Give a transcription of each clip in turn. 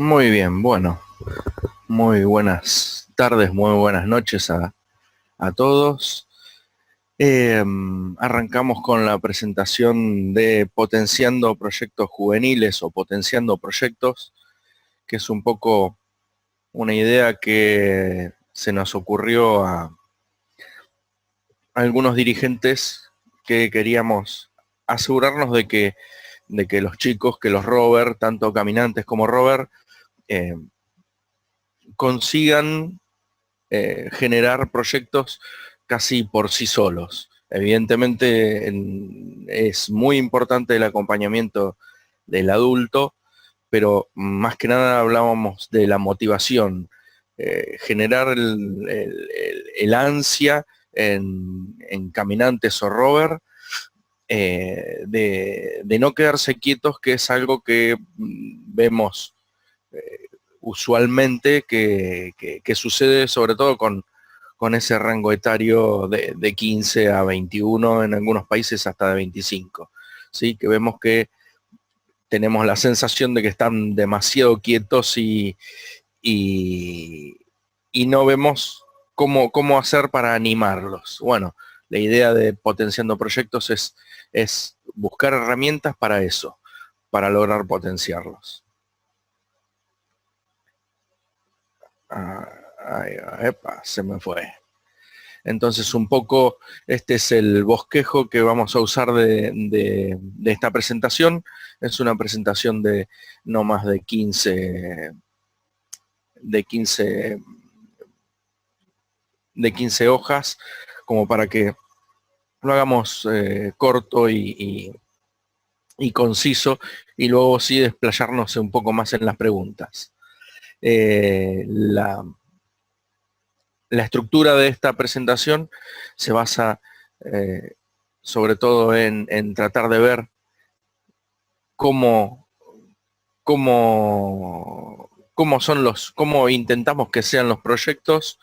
Muy bien, bueno, muy buenas tardes, muy buenas noches a todos. Arrancamos con la presentación de Potenciando Proyectos Juveniles o Potenciando Proyectos, que es un poco una idea que se nos ocurrió a algunos dirigentes que queríamos asegurarnos de que los chicos, que los rover, tanto caminantes como rover, eh, consigan generar proyectos casi por sí solos. Evidentemente es muy importante el acompañamiento del adulto, pero más que nada hablábamos de la motivación, generar el ansia en caminantes o rover, de no quedarse quietos, que es algo que vemos usualmente que sucede sobre todo con ese rango etario de 15 a 21, en algunos países hasta de 25. ¿Sí? Que vemos que tenemos la sensación de que están demasiado quietos y, y no vemos cómo hacer para animarlos. Bueno, la idea de Potenciando Proyectos es buscar herramientas para eso, para lograr potenciarlos. Ah, epa, se me fue. Entonces, un poco este es el bosquejo que vamos a usar de esta presentación. Es una presentación de no más de 15, de 15 hojas, como para que lo hagamos corto y conciso, y luego sí desplayarnos un poco más en las preguntas. La estructura de esta presentación se basa eh, sobre todo en tratar de ver cómo, cómo intentamos que sean los proyectos,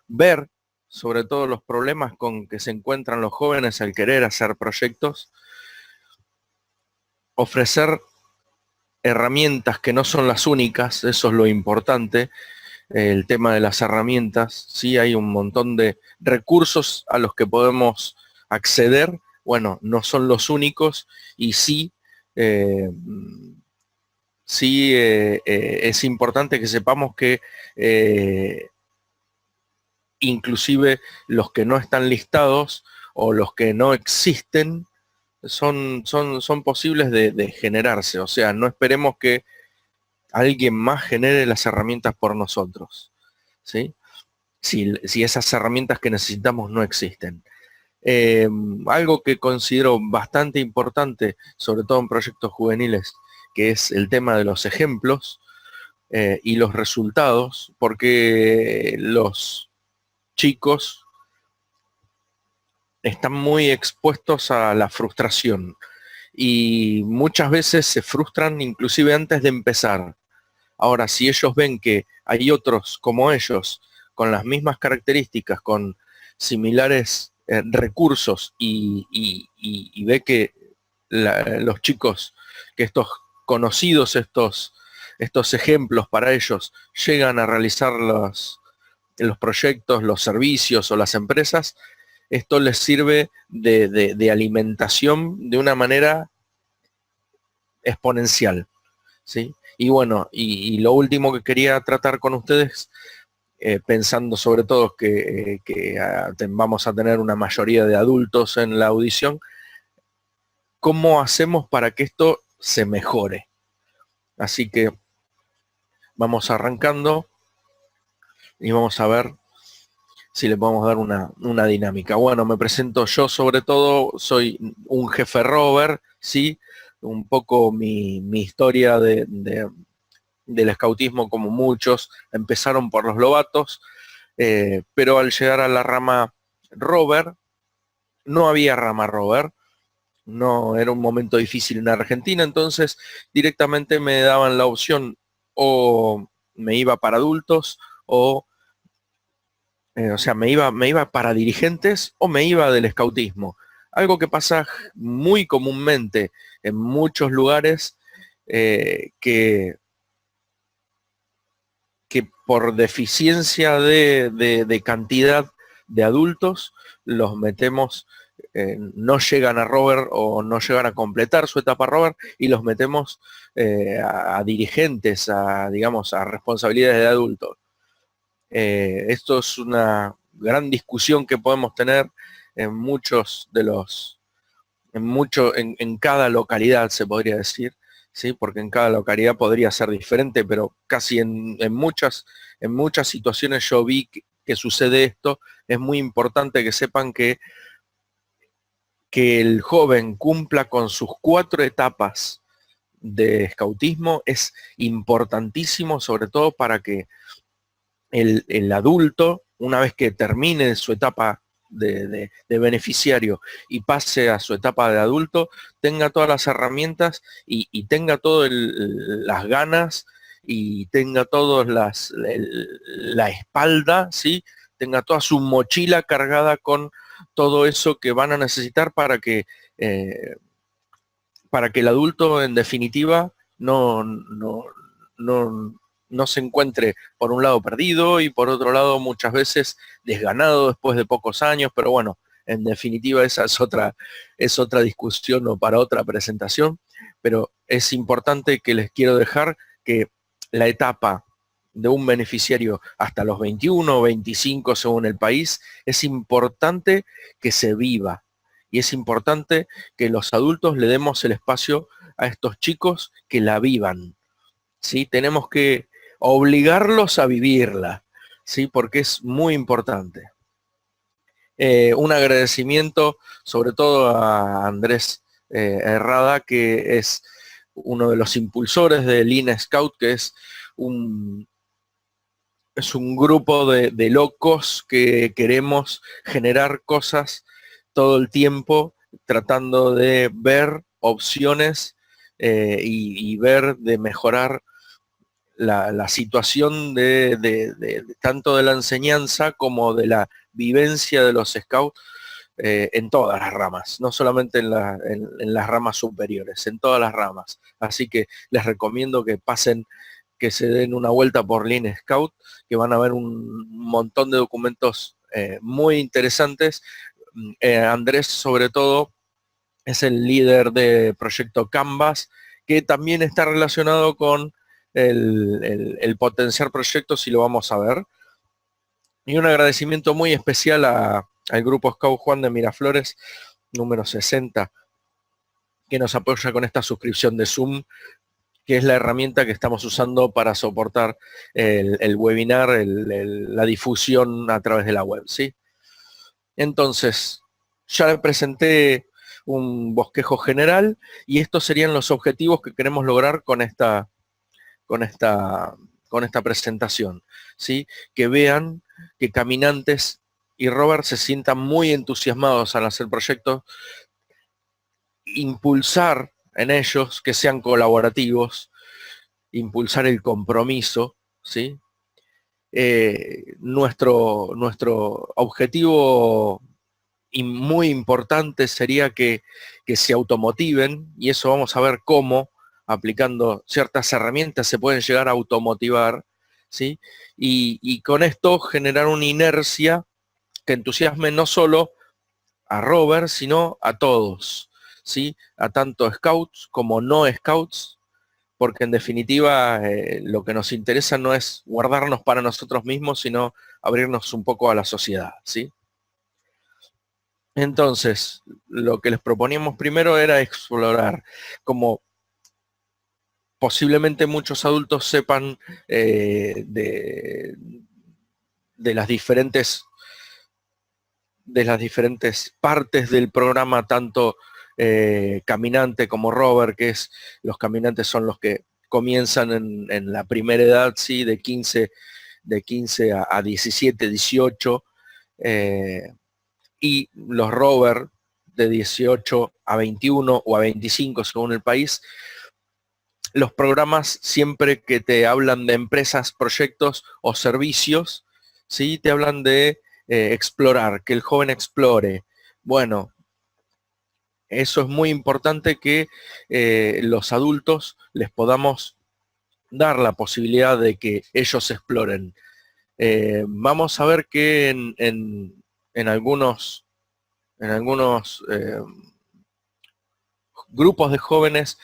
ver sobre todo los problemas con que se encuentran los jóvenes al querer hacer proyectos, ofrecer herramientas que no son las únicas, eso es lo importante, el tema de las herramientas, sí hay un montón de recursos a los que podemos acceder, bueno, no son los únicos y sí, eh, sí es importante que sepamos que inclusive los que no están listados o los que no existen son posibles de generarse, o sea, no esperemos que alguien más genere las herramientas por nosotros, ¿sí? Si esas herramientas que necesitamos no existen. Algo que considero bastante importante, sobre todo en proyectos juveniles, que es el tema de los ejemplos y los resultados, porque los chicos están muy expuestos a la frustración y muchas veces se frustran inclusive antes de empezar. Ahora, si ellos ven que hay otros como ellos, con las mismas características, con similares recursos y ve que los chicos, que estos conocidos, estos ejemplos para ellos, llegan a realizar los proyectos, los servicios o las empresas, esto les sirve de alimentación de una manera exponencial, ¿sí? Y bueno, y lo último que quería tratar con ustedes, pensando sobre todo que vamos a tener una mayoría de adultos en la audición, ¿cómo hacemos para que esto se mejore? Así que vamos arrancando y vamos a ver si le podemos dar una dinámica. Bueno, me presento yo sobre todo, soy un jefe rover, ¿sí? Un poco mi historia del escautismo, como muchos, empezaron por los lobatos, pero al llegar a la rama rover, no había rama rover, no era un momento difícil en Argentina, entonces directamente me daban la opción o me iba para adultos o sea, me iba para dirigentes o me iba del escautismo. Algo que pasa muy comúnmente en muchos lugares, que que por deficiencia de cantidad de adultos, los metemos, no llegan a rover o no llegan a completar su etapa rover y los metemos a dirigentes, digamos, a responsabilidades de adultos. Esto es una gran discusión que podemos tener en muchos de los, en cada localidad se podría decir, ¿sí? Porque en cada localidad podría ser diferente, pero casi en muchas situaciones yo vi que sucede esto. Es muy importante que sepan que el joven cumpla con sus 4 etapas de escautismo es importantísimo, sobre todo para que el adulto, una vez que termine su etapa de beneficiario y pase a su etapa de adulto, tenga todas las herramientas y tenga todas las ganas y tenga todas la espalda, ¿sí? Tenga toda su mochila cargada con todo eso que van a necesitar eh, para que el adulto, en definitiva, no se encuentre por un lado perdido y por otro lado muchas veces desganado después de pocos años, pero bueno, en definitiva esa es otra discusión o para otra presentación, pero es importante que les quiero dejar que la etapa de un beneficiario hasta los 21 o 25 según el país, es importante que se viva y es importante que los adultos le demos el espacio a estos chicos que la vivan, ¿sí? Tenemos que obligarlos a vivirla, ¿sí? Porque es muy importante. Un agradecimiento sobre todo a Andrés Herrada, que es uno de los impulsores del INA Scout, que es un grupo de locos que queremos generar cosas todo el tiempo, tratando de ver opciones y ver de mejorar la situación tanto de la enseñanza como de la vivencia de los scouts en todas las ramas, no solamente en las ramas superiores, en todas las ramas. Así que les recomiendo que pasen, que se den una vuelta por Lean Scout, que van a ver un montón de documentos muy interesantes. Andrés, sobre todo, es el líder de Proyecto Canvas, que también está relacionado con el potenciar proyectos, y lo vamos a ver. Y un agradecimiento muy especial al Grupo Scout Juan de Miraflores, número 60, que nos apoya con esta suscripción de Zoom, que es la herramienta que estamos usando para soportar el webinar, la difusión a través de la web, ¿sí? Entonces, ya le presenté un bosquejo general y estos serían los objetivos que queremos lograr con esta presentación, ¿sí? Que vean que caminantes y Robert se sientan muy entusiasmados al hacer proyectos, impulsar en ellos que sean colaborativos, impulsar el compromiso, ¿sí? Nuestro objetivo muy importante sería que se automotiven, y eso vamos a ver cómo, aplicando ciertas herramientas, se pueden llegar a automotivar, ¿sí? Y con esto generar una inercia que entusiasme no solo a Robert, sino a todos, ¿sí? A tanto scouts como no scouts, porque en definitiva lo que nos interesa no es guardarnos para nosotros mismos, sino abrirnos un poco a la sociedad, ¿sí? Entonces, lo que les proponíamos primero era explorar, como posiblemente muchos adultos sepan de las diferentes partes del programa, tanto caminante como rover, que es, los caminantes son los que comienzan en la primera edad, ¿sí? de 15 a 17, 18, y los rover de 18 a 21 o a 25 según el país. Los programas, siempre que te hablan de empresas, proyectos o servicios, ¿sí? Te hablan de explorar, que el joven explore. Bueno, eso es muy importante, que los adultos les podamos dar la posibilidad de que ellos exploren. Vamos a ver que en algunos grupos de jóvenes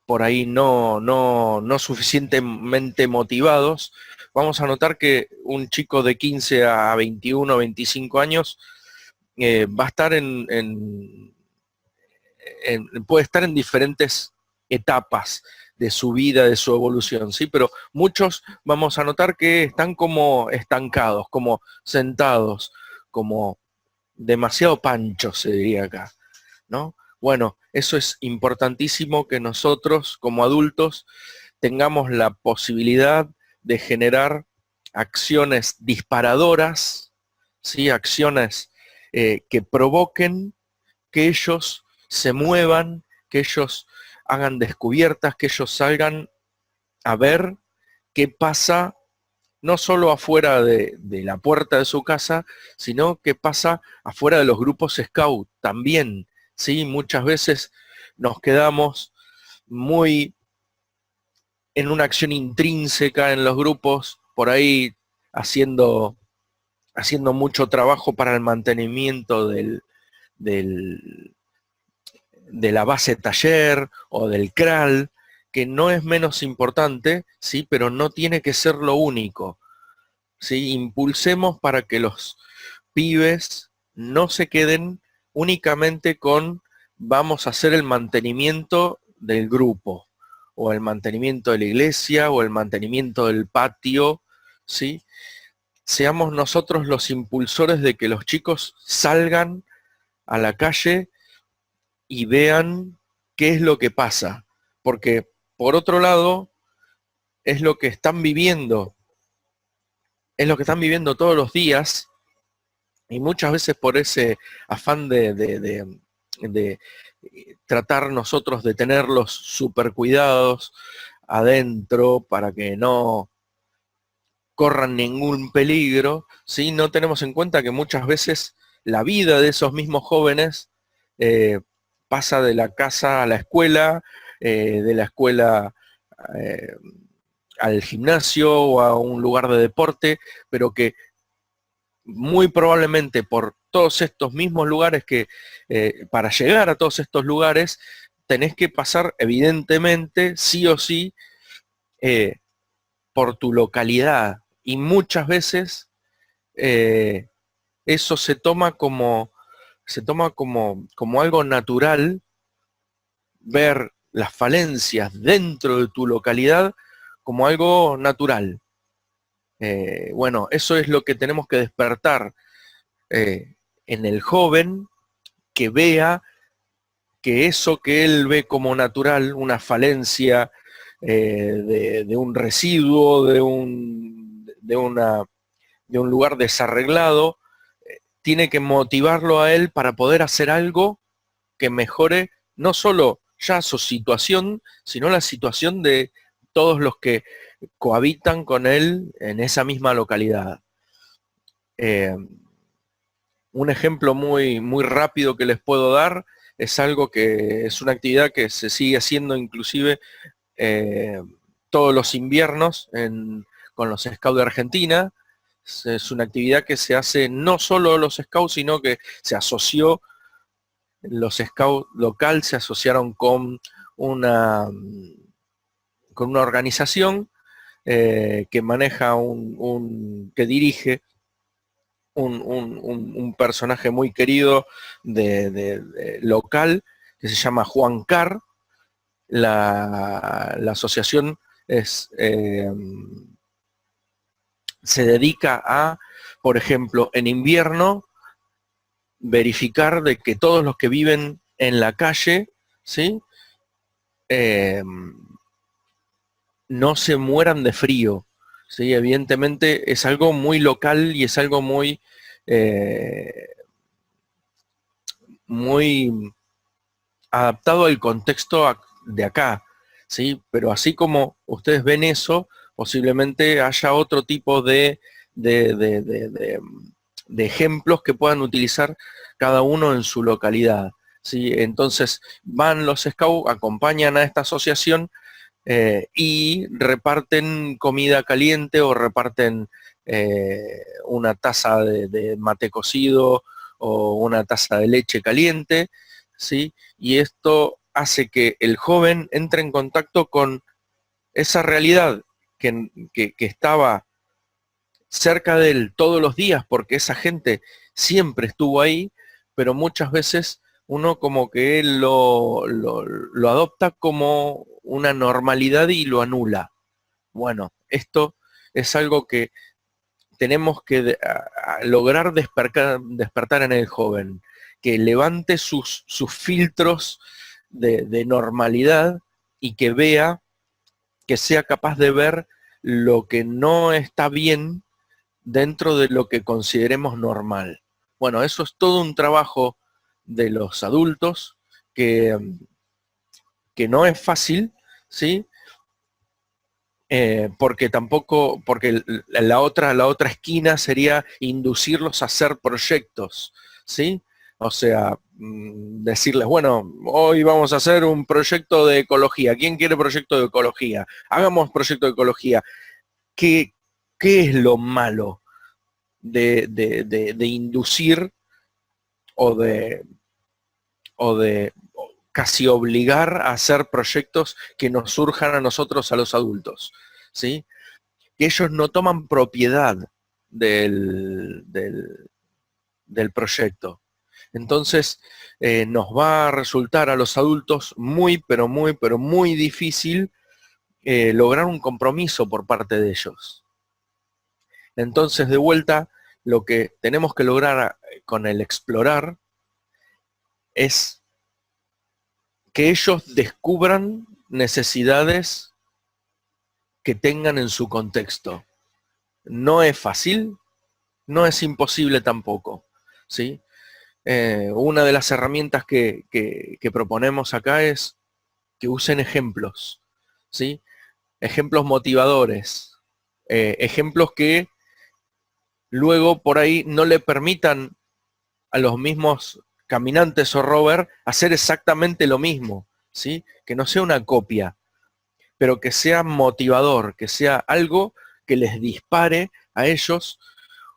por ahí no suficientemente motivados, vamos a notar que un chico de 15 a 21, 25 años va a estar puede estar en diferentes etapas de su vida, de su evolución, ¿sí? Pero muchos vamos a notar que están como estancados, como sentados, como demasiado panchos, se diría acá, ¿no? Bueno, eso es importantísimo que nosotros como adultos tengamos la posibilidad de generar acciones disparadoras, ¿sí? Acciones que provoquen que ellos se muevan, que ellos hagan descubiertas, que ellos salgan a ver qué pasa no solo afuera de la puerta de su casa, sino qué pasa afuera de los grupos scout también, ¿sí? Muchas veces nos quedamos muy en una acción intrínseca en los grupos, por ahí haciendo, haciendo mucho trabajo para el mantenimiento del, de la base taller o del CRAL, que no es menos importante, ¿sí? Pero no tiene que ser lo único. ¿Sí? Impulsemos para que los pibes no se queden únicamente con vamos a hacer el mantenimiento del grupo, o el mantenimiento de la iglesia, o el mantenimiento del patio, ¿sí? Seamos nosotros los impulsores de que los chicos salgan a la calle y vean qué es lo que pasa, porque por otro lado es lo que están viviendo, es lo que están viviendo todos los días, y muchas veces por ese afán de tratar nosotros de tenerlos super cuidados adentro para que no corran ningún peligro, ¿sí? No tenemos en cuenta que muchas veces la vida de esos mismos jóvenes eh, pasa de la casa a la escuela, de la escuela eh, al gimnasio o a un lugar de deporte, pero que muy probablemente por todos estos mismos lugares que, para llegar a todos estos lugares, tenés que pasar evidentemente, sí o sí, eh, por tu localidad. Y muchas veces eh, eso se toma como algo natural, ver las falencias dentro de tu localidad como algo natural. Bueno, eso es lo que tenemos que despertar en el joven, que vea que eso que él ve como natural, una falencia de un residuo, de un lugar desarreglado, tiene que motivarlo a él para poder hacer algo que mejore no solo ya su situación, sino la situación de todos los que cohabitan con él en esa misma localidad. Eh, un ejemplo muy rápido que les puedo dar es algo que es una actividad que se sigue haciendo inclusive eh, todos los inviernos con los Scouts de Argentina. Es una actividad que se hace no solo los Scouts, sino que se asoció, los Scouts local se asociaron con una organización que maneja que dirige un personaje muy querido de local que se llama Juan Carr. La asociación se dedica a, por ejemplo, en invierno, verificar de que todos los que viven en la calle, ¿sí? No se mueran de frío, ¿sí? Evidentemente es algo muy local y es algo eh, muy adaptado al contexto de acá, ¿sí? Pero así como ustedes ven eso, posiblemente haya otro tipo de, de- de- de- de ejemplos que puedan utilizar cada uno en su localidad, ¿sí? Entonces van los scouts, acompañan a esta asociación y reparten comida caliente o reparten una taza de mate cocido o una taza de leche caliente, ¿sí? Y esto hace que el joven entre en contacto con esa realidad que estaba cerca de él todos los días, porque esa gente siempre estuvo ahí, pero muchas veces uno como que lo adopta como una normalidad y lo anula. Bueno, esto es algo que tenemos que lograr despertar en el joven, que levante sus filtros de normalidad y que vea, que sea capaz de ver lo que no está bien dentro de lo que consideremos normal. Bueno, eso es todo un trabajo de los adultos que, que no es fácil, ¿sí? Porque tampoco, porque la otra esquina sería inducirlos a hacer proyectos, ¿sí? O sea, decirles, bueno, hoy vamos a hacer un proyecto de ecología. ¿Quién quiere proyecto de ecología? Hagamos proyecto de ecología. ¿Qué, qué es lo malo de inducir o de casi obligar a hacer proyectos que nos surjan a nosotros, a los adultos, ¿sí? Que ellos no toman propiedad del proyecto. Entonces, nos va a resultar a los adultos pero muy difícil lograr un compromiso por parte de ellos. Entonces, de vuelta, lo que tenemos que lograr con el explorar es que ellos descubran necesidades que tengan en su contexto. No es fácil, no es imposible tampoco, ¿sí? Una de las herramientas que proponemos acá es que usen ejemplos, ¿sí? Ejemplos motivadores, ejemplos que luego por ahí no le permitan a los mismos caminantes o rover hacer exactamente lo mismo, ¿sí? Que no sea una copia, pero que sea motivador, que sea algo que les dispare a ellos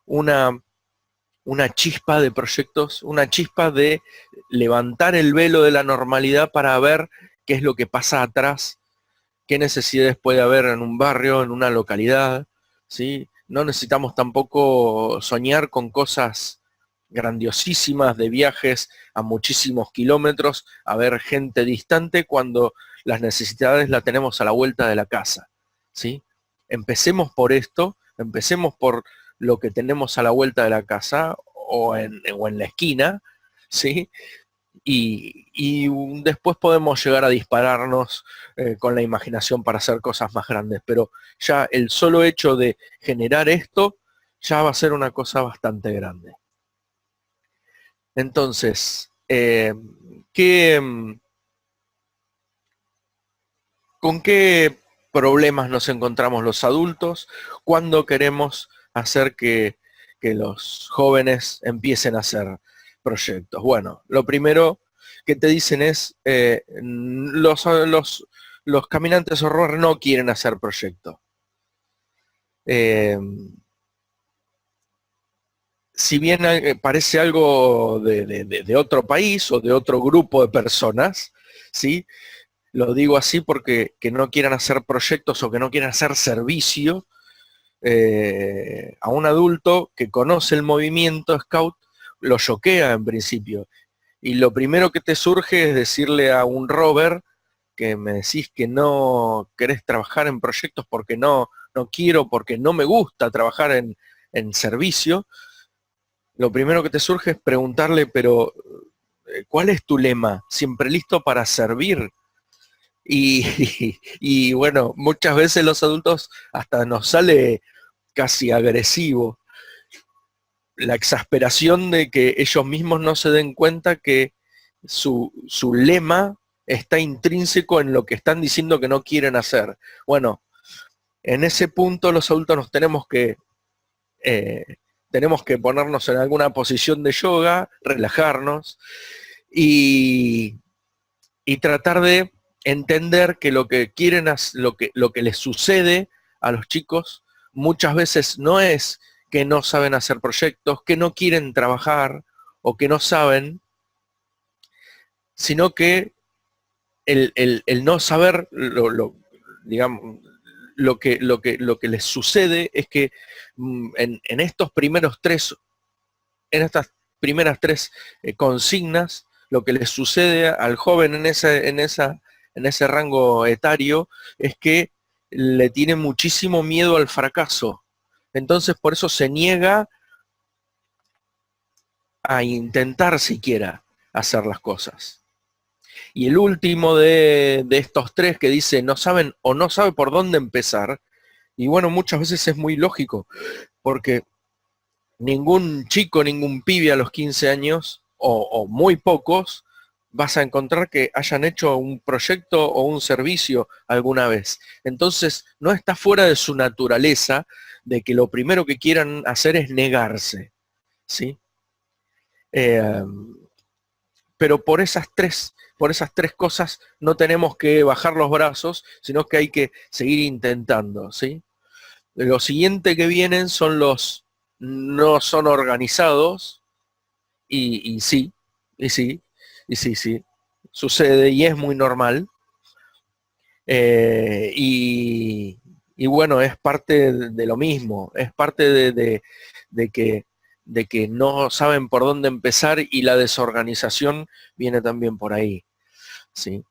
una chispa de proyectos, una chispa de levantar el velo de la normalidad para ver qué es lo que pasa atrás, qué necesidades puede haber en un barrio, en una localidad, ¿sí? No necesitamos tampoco soñar con cosas grandiosísimas de viajes a muchísimos kilómetros a ver gente distante cuando las necesidades las tenemos a la vuelta de la casa, ¿sí? Empecemos por esto, empecemos por lo que tenemos a la vuelta de la casa o en la esquina, ¿sí? Y después podemos llegar a dispararnos con la imaginación para hacer cosas más grandes, pero ya el solo hecho de generar esto ya va a ser una cosa bastante grande. Entonces, ¿con qué problemas nos encontramos los adultos cuando queremos hacer que los jóvenes empiecen a hacer proyectos? Bueno, lo primero que te dicen es, los caminantes horror no quieren hacer proyectos. Si bien parece algo de otro país o de otro grupo de personas, ¿sí? Lo digo así porque que no quieran hacer proyectos o que no quieran hacer servicio a un adulto que conoce el movimiento Scout, lo choquea en principio. Y lo primero que te surge es decirle a un rover que me decís que no querés trabajar en proyectos porque no quiero, porque no me gusta trabajar en servicio. Lo primero que te surge es preguntarle, pero ¿cuál es tu lema? Siempre listo para servir. Y, y bueno, muchas veces los adultos hasta nos sale casi agresivo la exasperación de que ellos mismos no se den cuenta que su lema está intrínseco en lo que están diciendo que no quieren hacer. Bueno, en ese punto los adultos nos tenemos que ponernos en alguna posición de yoga, relajarnos y tratar de entender que lo que quieren, lo que les sucede a los chicos muchas veces no es que no saben hacer proyectos, que no quieren trabajar o que no saben, sino que el no saber, digamos, lo que les sucede es que en estos primeros tres, en estas primeras tres consignas, lo que les sucede al joven en ese rango etario es que le tiene muchísimo miedo al fracaso. Entonces por eso se niega a intentar siquiera hacer las cosas. Y el último de estos tres que dice no saben o no sabe por dónde empezar, y bueno, muchas veces es muy lógico, porque ningún chico, ningún pibe a los 15 años, o muy pocos, vas a encontrar que hayan hecho un proyecto o un servicio alguna vez. Entonces, no está fuera de su naturaleza de que lo primero que quieran hacer es negarse, ¿sí? Pero por esas tres cosas no tenemos que bajar los brazos, sino que hay que seguir intentando, ¿sí? Lo siguiente que vienen son los no son organizados, y sí, y sí, y sí, sí, sucede y es muy normal. Y bueno, es parte de lo mismo, es parte de que, de que no saben por dónde empezar y la desorganización viene también por ahí, ¿sí?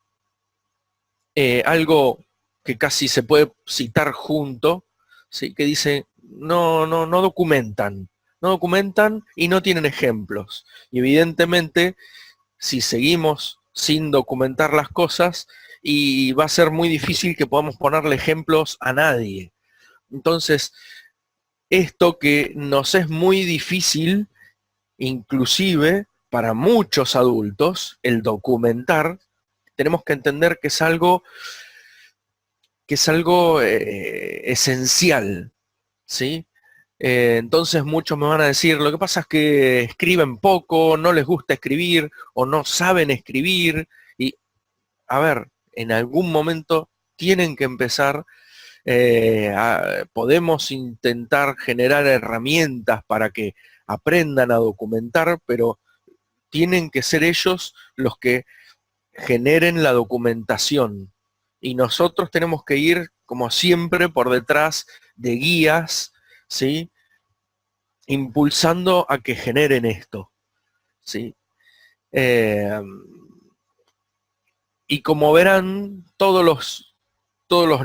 Algo que casi se puede citar junto, ¿sí? Que dice, no documentan, no documentan y no tienen ejemplos. Y evidentemente, si seguimos sin documentar las cosas, y va a ser muy difícil que podamos ponerle ejemplos a nadie. Entonces, esto que nos es muy difícil, inclusive para muchos adultos, el documentar, tenemos que entender que es algo esencial, ¿sí? Entonces muchos me van a decir, lo que pasa es que escriben poco, no les gusta escribir o no saben escribir. Y, a ver, en algún momento tienen que empezar, podemos intentar generar herramientas para que aprendan a documentar, pero tienen que ser ellos los que generen la documentación. Y nosotros tenemos que ir, como siempre, por detrás de guías, ¿sí? Impulsando a que generen esto, ¿sí? Eh, y como verán, todos los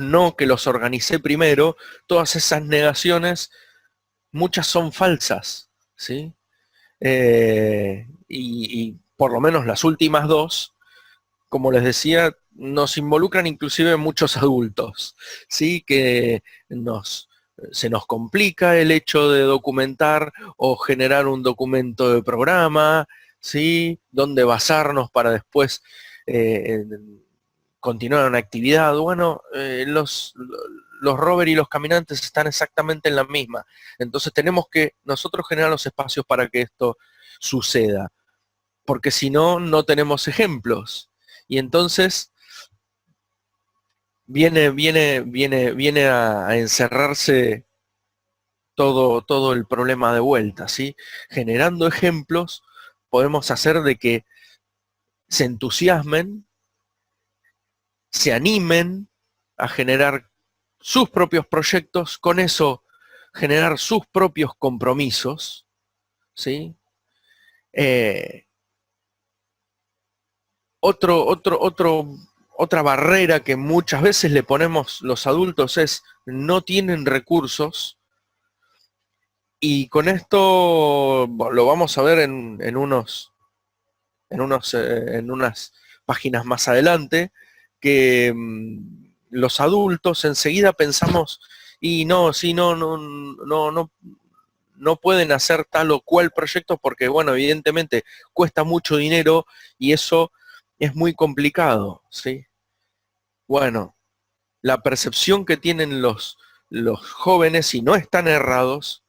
no que los organicé primero, todas esas negaciones, muchas son falsas, ¿sí? Y por lo menos las últimas dos, como les decía, nos involucran inclusive muchos adultos, ¿sí? Que se nos complica el hecho de documentar o generar un documento de programa, ¿sí? Donde basarnos para después continuar una actividad. Bueno, los rovers y los caminantes están exactamente en la misma. Entonces tenemos que nosotros generar los espacios para que esto suceda, porque si no, no tenemos ejemplos. Y entonces viene a encerrarse todo el problema de vuelta, ¿sí? Generando ejemplos, podemos hacer de que se entusiasmen, se animen a generar sus propios proyectos, con eso generar sus propios compromisos, ¿sí? Eh, otra barrera que muchas veces le ponemos los adultos es no tienen recursos, y con esto lo vamos a ver en unas páginas más adelante, que los adultos enseguida pensamos, y no, sí, no pueden hacer tal o cual proyecto porque, bueno, evidentemente cuesta mucho dinero y eso es muy complicado, ¿sí? Bueno, la percepción que tienen los jóvenes, y no están errados,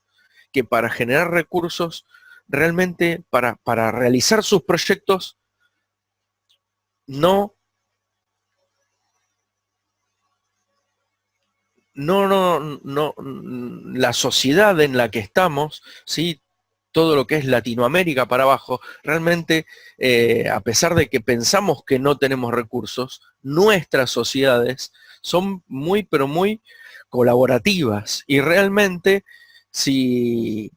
que para generar recursos, realmente para realizar sus proyectos, no la sociedad en la que estamos, ¿sí? Todo lo que es Latinoamérica para abajo, realmente, a pesar de que pensamos que no tenemos recursos, nuestras sociedades son muy, pero muy colaborativas. Y realmente, si,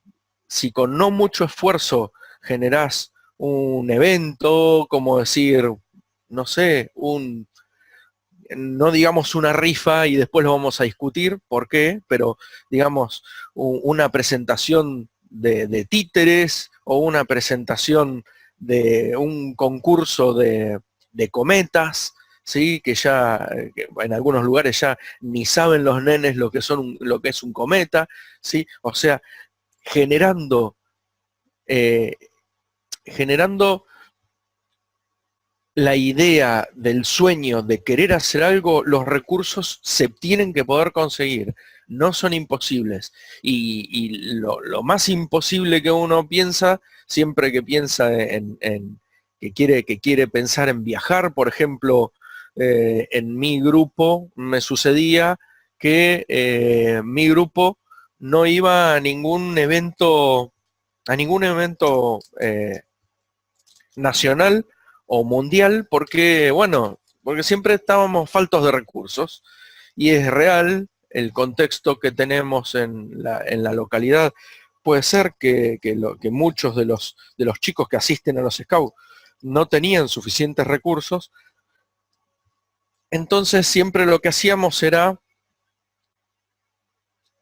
si con no mucho esfuerzo generás un evento, como decir, no sé, no digamos una rifa y después lo vamos a discutir, ¿por qué? Pero digamos una presentación de títeres o una presentación de un concurso de cometas, ¿sí? Que en algunos lugares ya ni saben los nenes lo que, lo que es un cometa, ¿sí? O sea, generando, eh, generando la idea del sueño de querer hacer algo, los recursos se tienen que poder conseguir, no son imposibles. Y lo más imposible que uno piensa, siempre que piensa que quiere pensar en viajar, por ejemplo, en mi grupo me sucedía que mi grupo no iba a ningún evento nacional o mundial, porque, bueno, porque siempre estábamos faltos de recursos y es real el contexto que tenemos en la localidad. Puede ser que muchos de los chicos que asisten a los scouts no tenían suficientes recursos, entonces siempre lo que hacíamos era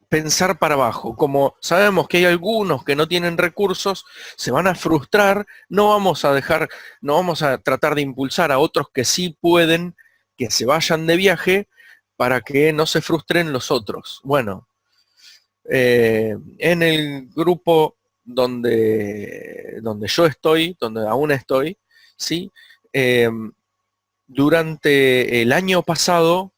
pensar para abajo. Como sabemos que hay algunos que no tienen recursos, se van a frustrar, no vamos a tratar de impulsar a otros que sí pueden, que se vayan de viaje para que no se frustren los otros. Bueno, en el grupo donde yo estoy, donde aún estoy, ¿sí? Durante el año pasado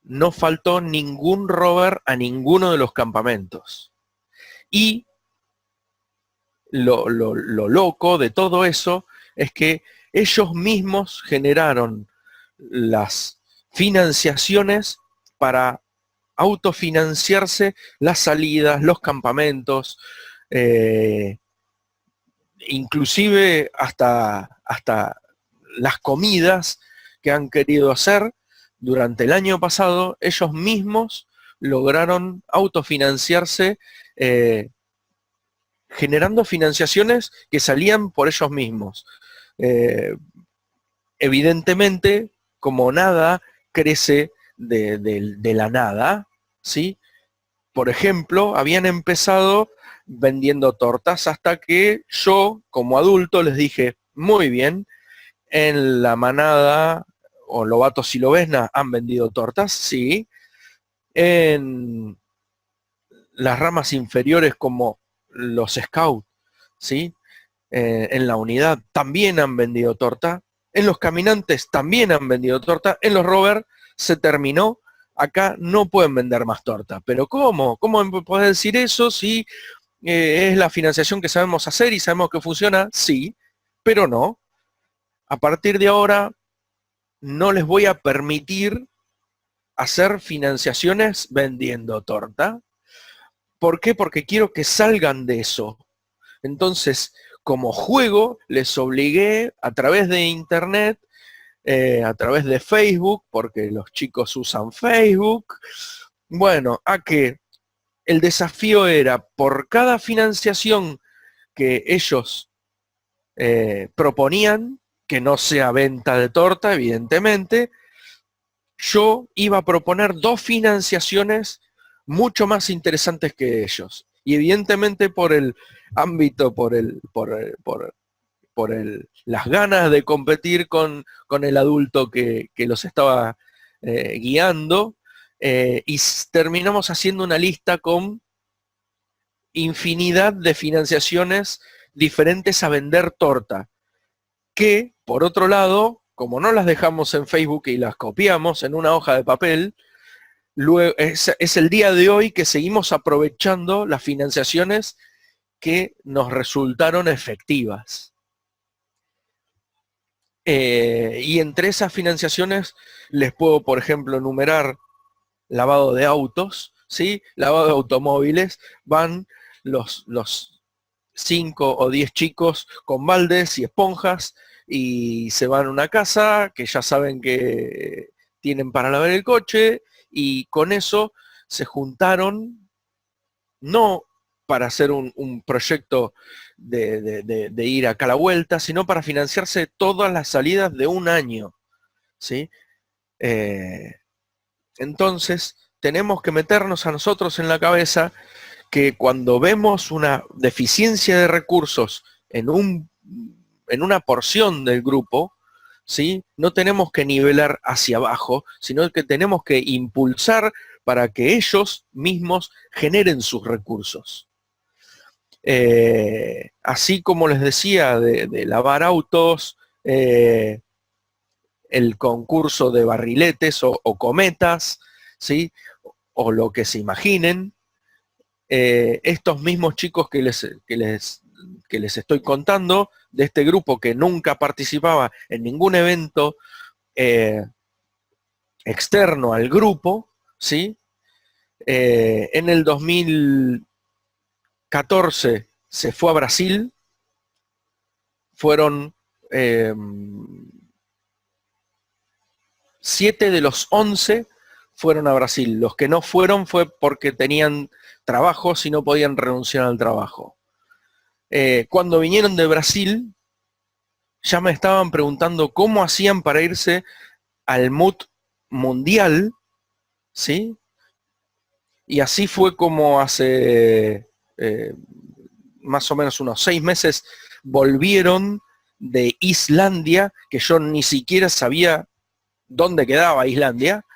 no faltó ningún rover a ninguno de los campamentos. Y lo loco de todo eso es que ellos mismos generaron las financiaciones para autofinanciarse las salidas, los campamentos, inclusive hasta las comidas que han querido hacer durante el año pasado, ellos mismos lograron autofinanciarse, generando financiaciones que salían por ellos mismos. Eh, Evidentemente, como nada crece de la nada, ¿sí? Por ejemplo, habían empezado vendiendo tortas hasta que yo, como adulto, les dije, muy bien, en la manada, o Lobato Silovesna, han vendido tortas, sí. En las ramas inferiores como los scouts, ¿sí? En la unidad también han vendido torta. En los caminantes también han vendido torta. En los rovers se terminó. Acá no pueden vender más torta. ¿Pero cómo? ¿Cómo podés decir eso si es la financiación que sabemos hacer y sabemos que funciona? Sí, pero no. A partir de ahora no les voy a permitir hacer financiaciones vendiendo torta. ¿Por qué? Porque quiero que salgan de eso. Entonces, como juego, les obligué a través de internet, a través de Facebook, porque los chicos usan Facebook, bueno, a que el desafío era por cada financiación que ellos proponían, que no sea venta de torta, evidentemente, yo iba a proponer dos financiaciones mucho más interesantes que ellos. Y evidentemente por el ámbito, las ganas de competir con el adulto que los estaba guiando, y terminamos haciendo una lista con infinidad de financiaciones diferentes a vender torta, que, por otro lado, como no las dejamos en Facebook y las copiamos en una hoja de papel, luego, es el día de hoy que seguimos aprovechando las financiaciones que nos resultaron efectivas. Y entre esas financiaciones les puedo, por ejemplo, enumerar lavado de autos, ¿sí? Lavado de automóviles, van los 5 o 10 chicos con baldes y esponjas y se van a una casa que ya saben que tienen para lavar el coche y con eso se juntaron, no para hacer un proyecto de ir acá a la vuelta, sino para financiarse todas las salidas de un año, ¿sí? Eh, entonces, tenemos que meternos a nosotros en la cabeza que cuando vemos una deficiencia de recursos en una porción del grupo, ¿sí? No tenemos que nivelar hacia abajo, sino que tenemos que impulsar para que ellos mismos generen sus recursos. Así como les decía, de lavar autos, el concurso de barriletes o cometas, ¿sí? O lo que se imaginen, estos mismos chicos que les estoy contando, de este grupo que nunca participaba en ningún evento externo al grupo, ¿sí? En el 2014 se fue a Brasil, fueron 7 de los 11 fueron a Brasil. Los que no fueron fue porque tenían trabajo y no podían renunciar al trabajo. Cuando vinieron de Brasil, ya me estaban preguntando cómo hacían para irse al MUT mundial, ¿sí? Y así fue como hace más o menos unos 6 meses volvieron de Islandia, que yo ni siquiera sabía dónde quedaba Islandia,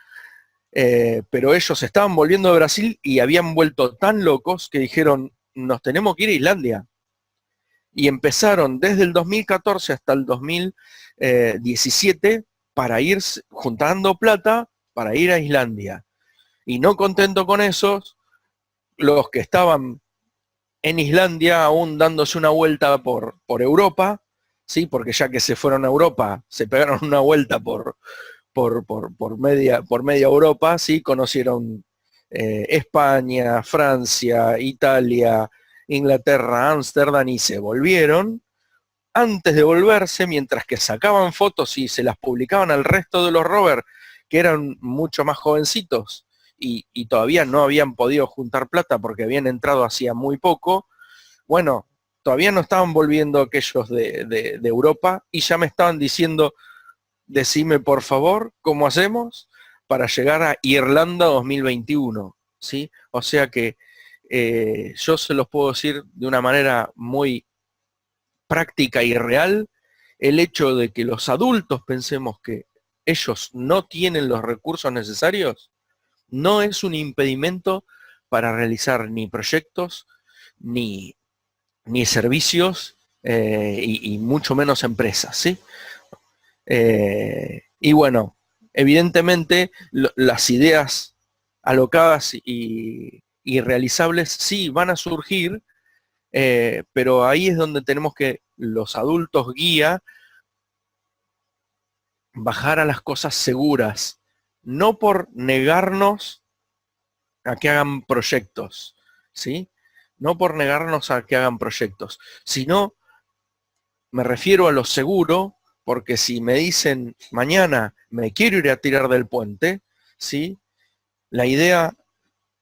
pero ellos estaban volviendo de Brasil y habían vuelto tan locos que dijeron, nos tenemos que ir a Islandia. Y empezaron desde el 2014 hasta el 2017 para ir juntando plata para ir a Islandia. Y no contento con eso, los que estaban en Islandia aún dándose una vuelta por Europa, ¿sí? Porque ya que se fueron a Europa, se pegaron una vuelta por media Europa, ¿sí? Conocieron España, Francia, Italia, Inglaterra, Ámsterdam y se volvieron. Antes de volverse, mientras que sacaban fotos y se las publicaban al resto de los rovers, que eran mucho más jovencitos y todavía no habían podido juntar plata porque habían entrado hacía muy poco, bueno, todavía no estaban volviendo aquellos de Europa y ya me estaban diciendo, decime por favor cómo hacemos para llegar a Irlanda 2021, ¿sí? O sea que yo se los puedo decir de una manera muy práctica y real, el hecho de que los adultos pensemos que ellos no tienen los recursos necesarios, no es un impedimento para realizar ni proyectos, ni servicios, y mucho menos empresas, ¿sí? Y bueno, evidentemente las ideas alocadas y realizables sí van a surgir, pero ahí es donde tenemos que los adultos guía bajar a las cosas seguras, no por negarnos a que hagan proyectos, ¿sí? No por negarnos a que hagan proyectos, sino me refiero a lo seguro, porque si me dicen mañana me quiero ir a tirar del puente, ¿sí? La idea,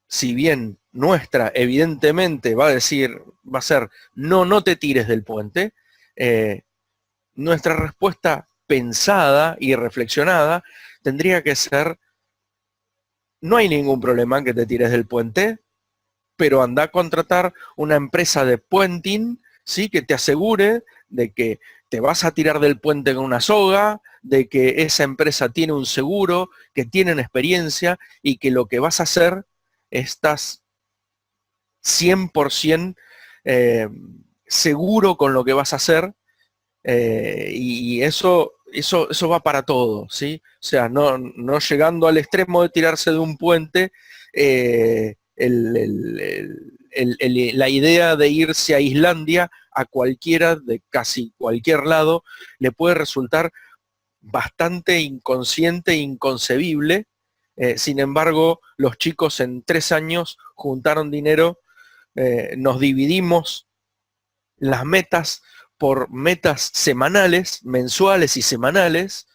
si bien nuestra evidentemente va a ser, no, no te tires del puente, nuestra respuesta pensada y reflexionada tendría que ser, no hay ningún problema en que te tires del puente, pero anda a contratar una empresa de puenting, ¿sí? Que te asegure de que te vas a tirar del puente con una soga, de que esa empresa tiene un seguro, que tienen experiencia y que lo que vas a hacer estás 100% seguro con lo que vas a hacer, y eso va para todo, ¿sí? O sea, no llegando al extremo de tirarse de un puente, la idea de irse a Islandia, a cualquiera de casi cualquier lado, le puede resultar bastante inconsciente e inconcebible, Sin embargo, los chicos en 3 años juntaron dinero, nos dividimos las metas por metas semanales, mensuales y semanales,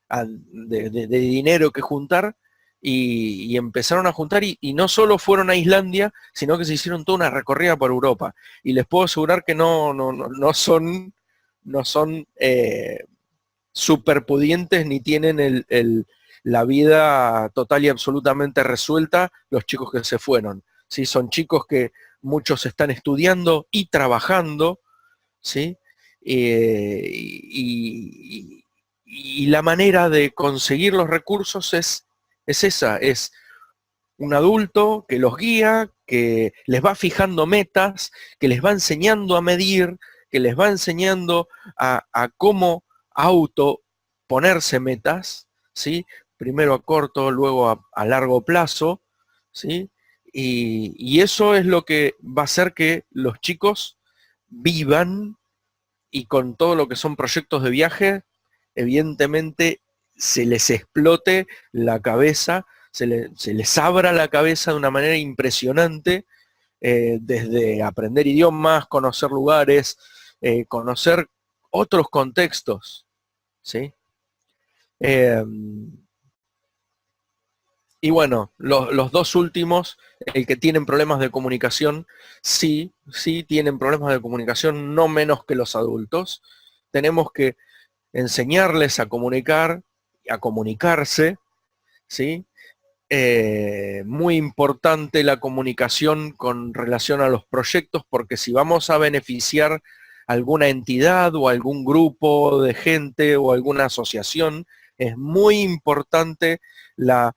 de dinero que juntar, y empezaron a juntar, y no solo fueron a Islandia, sino que se hicieron toda una recorrida por Europa. Y les puedo asegurar que no son superpudientes ni tienen la vida total y absolutamente resuelta los chicos que se fueron. ¿Sí? Son chicos que muchos están estudiando y trabajando, ¿sí? Y la manera de conseguir los recursos es esa, es un adulto que los guía, que les va fijando metas, que les va enseñando a medir, que les va enseñando a cómo auto ponerse metas, ¿sí? Primero a corto, luego a largo plazo, ¿sí? Y eso es lo que va a hacer que los chicos vivan, y con todo lo que son proyectos de viaje, evidentemente se les explote la cabeza, se les abra la cabeza de una manera impresionante, desde aprender idiomas, conocer lugares, conocer otros contextos, ¿sí? Eh, y bueno, los dos últimos, el que tienen problemas de comunicación, sí, sí tienen problemas de comunicación, no menos que los adultos. Tenemos que enseñarles a comunicar, a comunicarse, ¿sí? Muy importante la comunicación con relación a los proyectos, porque si vamos a beneficiar alguna entidad o algún grupo de gente o alguna asociación, es muy importante la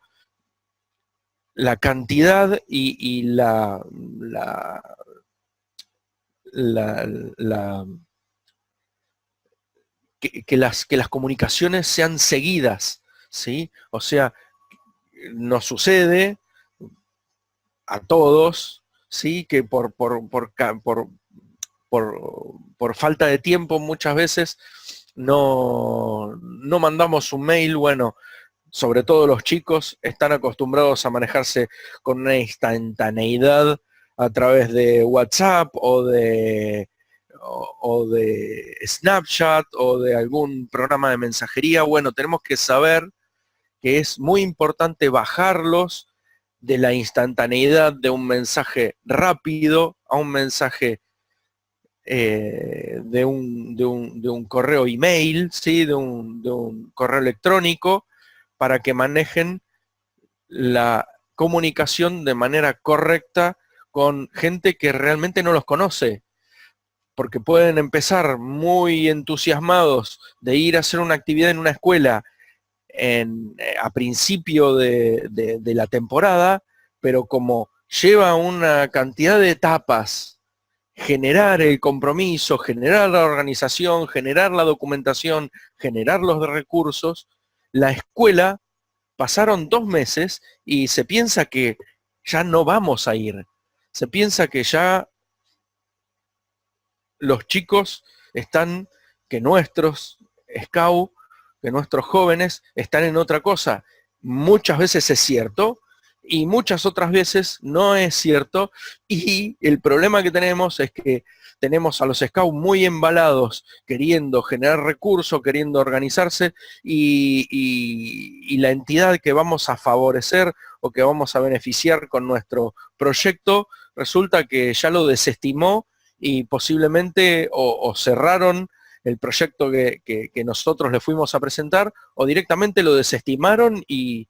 cantidad y la- la- que las comunicaciones sean seguidas, ¿sí? O sea, nos sucede a todos, ¿sí? Que por falta de tiempo muchas veces no mandamos un mail. Bueno, sobre todo los chicos están acostumbrados a manejarse con una instantaneidad a través de WhatsApp o de Snapchat o de algún programa de mensajería. Bueno, tenemos que saber que es muy importante bajarlos de la instantaneidad de un mensaje rápido a un mensaje, de un correo email, ¿sí? de un correo electrónico, para que manejen la comunicación de manera correcta con gente que realmente no los conoce, porque pueden empezar muy entusiasmados de ir a hacer una actividad en una escuela a principio de la temporada, pero como lleva una cantidad de etapas, generar el compromiso, generar la organización, generar la documentación, generar los recursos, la escuela, pasaron 2 meses y se piensa que ya no vamos a ir. Se piensa que ya los chicos están, que nuestros scout, que nuestros jóvenes están en otra cosa. Muchas veces es cierto y muchas otras veces no es cierto, y el problema que tenemos es que tenemos a los scouts muy embalados, queriendo generar recursos, queriendo organizarse, y la entidad que vamos a favorecer o que vamos a beneficiar con nuestro proyecto resulta que ya lo desestimó, y posiblemente o cerraron el proyecto que nosotros le fuimos a presentar, o directamente lo desestimaron, y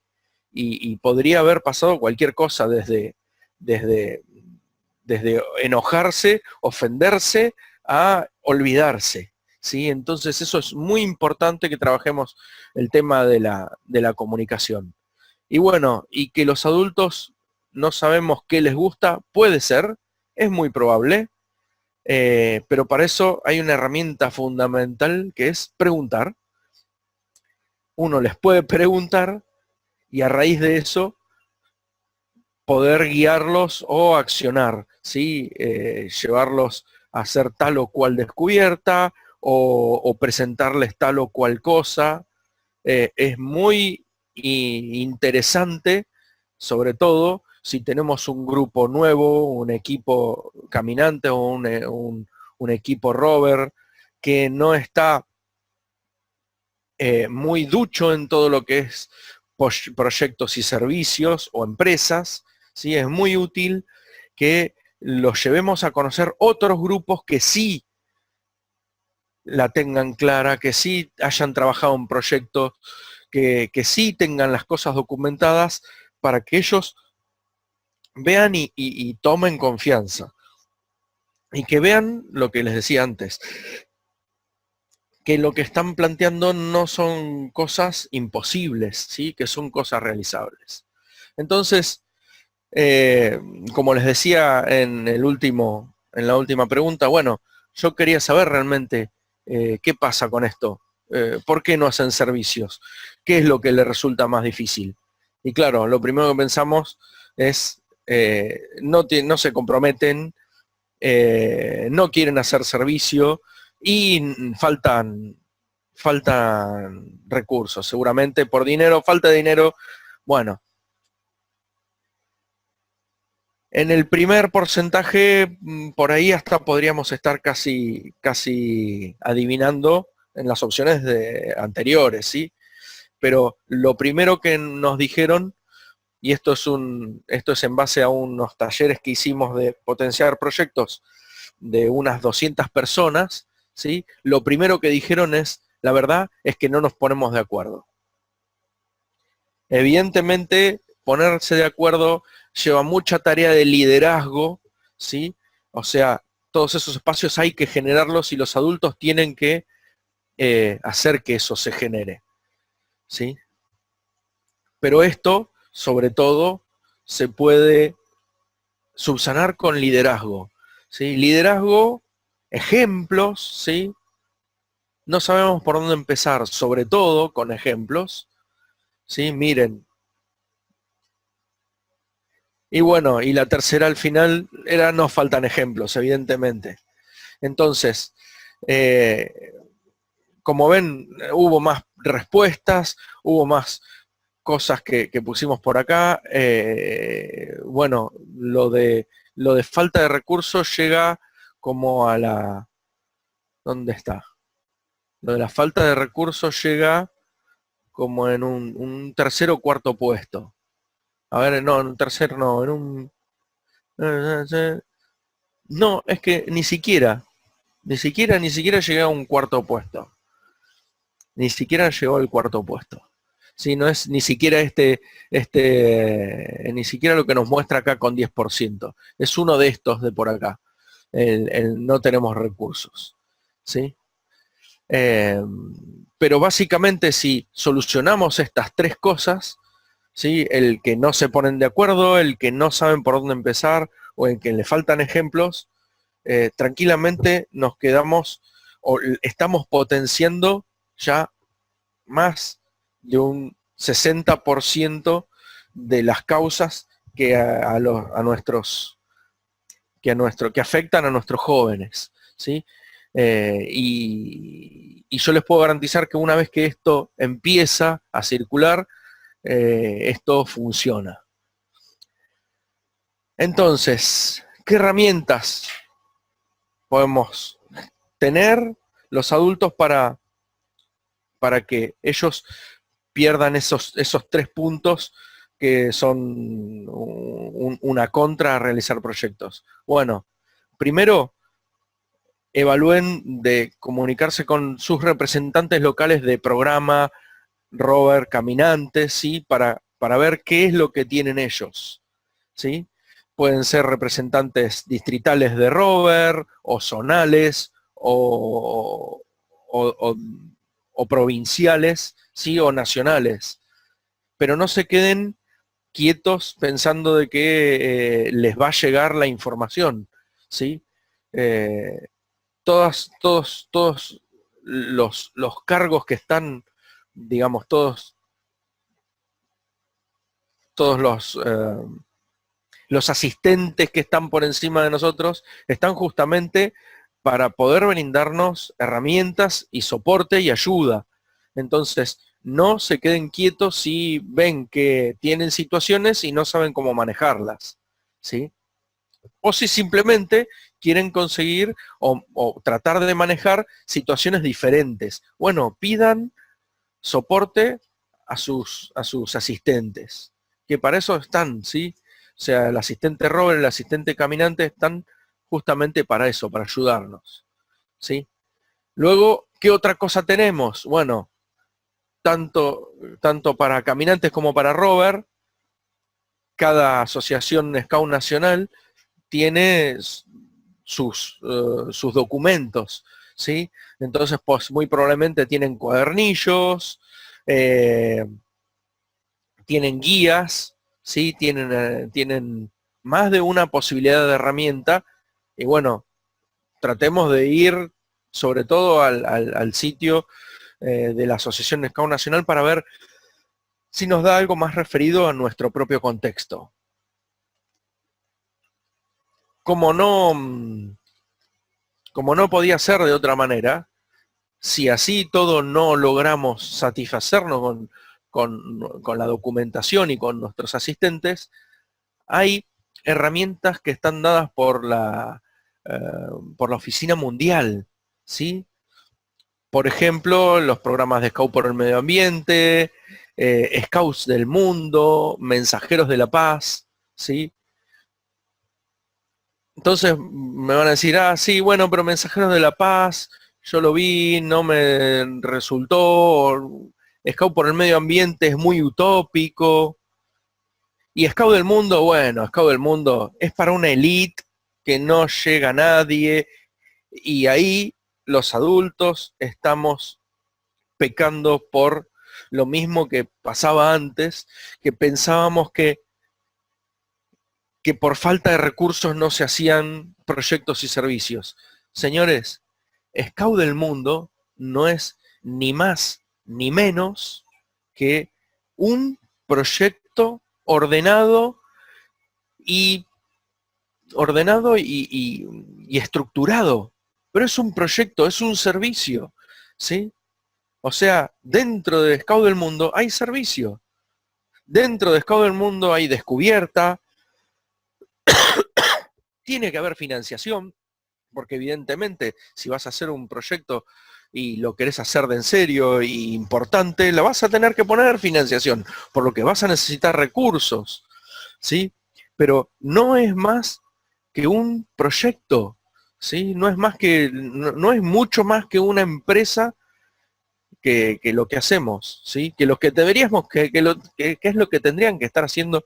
podría haber pasado cualquier cosa, desde, desde enojarse, ofenderse, a olvidarse, ¿sí? Entonces eso es muy importante, que trabajemos el tema de la comunicación. Y bueno, y que los adultos no sabemos qué les gusta, puede ser, es muy probable, pero para eso hay una herramienta fundamental, que es preguntar. Uno les puede preguntar, y a raíz de eso poder guiarlos o accionar, ¿sí? Llevarlos a hacer tal o cual descubierta, o presentarles tal o cual cosa. Es muy y interesante, sobre todo si tenemos un grupo nuevo, un equipo caminante o un equipo rover que no está muy ducho en todo lo que es proyectos y servicios o empresas, ¿sí? Es muy útil que los llevemos a conocer otros grupos que sí la tengan clara, que sí hayan trabajado en proyectos, que sí tengan las cosas documentadas para que ellos vean y tomen confianza. Y que vean lo que les decía antes, que lo que están planteando no son cosas imposibles, ¿sí? Que son cosas realizables. Entonces, como les decía en la última pregunta, bueno, yo quería saber realmente qué pasa con esto, por qué no hacen servicios, qué es lo que les resulta más difícil. Y claro, lo primero que pensamos es, no se comprometen, no quieren hacer servicio y faltan recursos, seguramente por dinero, falta de dinero. Bueno, en el primer porcentaje, por ahí hasta podríamos estar casi adivinando en las opciones anteriores, ¿sí? Pero lo primero que nos dijeron, y esto es en base a unos talleres que hicimos de potenciar proyectos de unas 200 personas, ¿sí? Lo primero que dijeron es, la verdad es que no nos ponemos de acuerdo. Evidentemente, ponerse de acuerdo lleva mucha tarea de liderazgo, ¿sí? O sea, todos esos espacios hay que generarlos y los adultos tienen que hacer que eso se genere, ¿sí? Pero esto, sobre todo, se puede subsanar con liderazgo, ¿sí? Liderazgo, ejemplos, ¿sí? No sabemos por dónde empezar, sobre todo con ejemplos, ¿sí? Miren. Y bueno, y la tercera al final era nos faltan ejemplos, evidentemente. Entonces, eh, como ven, hubo más respuestas, hubo más cosas que pusimos por acá. Bueno, lo de falta de recursos llega como a la... ¿Dónde está? Lo de la falta de recursos llega como en un tercer o cuarto puesto. A ver, no, en un tercer no, en un... No, es que ni siquiera llegué a un cuarto puesto. Ni siquiera llegó al cuarto puesto. Sí, no es ni siquiera ni siquiera lo que nos muestra acá con 10%. Es uno de estos de por acá. El no tenemos recursos. ¿Sí? Eh, pero básicamente si solucionamos estas tres cosas, ¿sí? El que no se ponen de acuerdo, el que no saben por dónde empezar o el que le faltan ejemplos, tranquilamente nos quedamos o estamos potenciando ya más de un 60% de las causas que que afectan a nuestros jóvenes, ¿sí? Y yo les puedo garantizar que una vez que esto empieza a circular, esto funciona. Entonces, ¿qué herramientas podemos tener los adultos para que ellos pierdan esos tres puntos que son una contra a realizar proyectos? Bueno, primero, evalúen de comunicarse con sus representantes locales de programa, rover, caminantes, ¿sí? Para ver qué es lo que tienen ellos, ¿sí? Pueden ser representantes distritales de rover, o zonales, o provinciales, ¿sí? O nacionales. Pero no se queden quietos pensando de que les va a llegar la información, ¿sí? Eh, todos los cargos que están, digamos, todos los asistentes que están por encima de nosotros, están justamente para poder brindarnos herramientas y soporte y ayuda. Entonces, no se queden quietos si ven que tienen situaciones y no saben cómo manejarlas, ¿sí? O si simplemente quieren conseguir o tratar de manejar situaciones diferentes. Bueno, pidan soporte a sus asistentes, que para eso están, ¿sí? O sea, el asistente rover, el asistente caminante están justamente para eso, para ayudarnos, ¿sí? Luego, ¿qué otra cosa tenemos? Bueno, tanto para caminantes como para rover, cada asociación Scout nacional tiene sus documentos, ¿sí? Entonces, pues muy probablemente tienen cuadernillos, eh, tienen guías, ¿sí? Tienen más de una posibilidad de herramienta, y bueno, tratemos de ir sobre todo al sitio de la Asociación Scout Nacional para ver si nos da algo más referido a nuestro propio contexto. Como no, como no podía ser de otra manera, si así todo no logramos satisfacernos con la documentación y con nuestros asistentes, hay herramientas que están dadas por la Oficina Mundial, ¿sí? Por ejemplo, los programas de Scout por el Medio Ambiente, Scouts del Mundo, Mensajeros de la Paz, ¿sí? Entonces me van a decir, ah, sí, bueno, pero Mensajeros de la Paz, yo lo vi, no me resultó, Scout por el Medio Ambiente es muy utópico, y Scout del Mundo, bueno, Scout del Mundo es para una elite que no llega a nadie, y ahí los adultos estamos pecando por lo mismo que pasaba antes, que pensábamos que por falta de recursos no se hacían proyectos y servicios. Señores, Scout del Mundo no es ni más ni menos que un proyecto y ordenado y estructurado. Pero es un proyecto, es un servicio, ¿sí? O sea, dentro de Scout del Mundo hay servicio. Dentro de Scout del Mundo hay descubierta, tiene que haber financiación, porque evidentemente si vas a hacer un proyecto y lo querés hacer de en serio y importante, la vas a tener que poner financiación, por lo que vas a necesitar recursos, ¿sí? Pero no es más que un proyecto, ¿sí? No es más que, no es mucho más que una empresa que lo que hacemos, ¿sí? Que lo que deberíamos, que es lo que tendrían que estar haciendo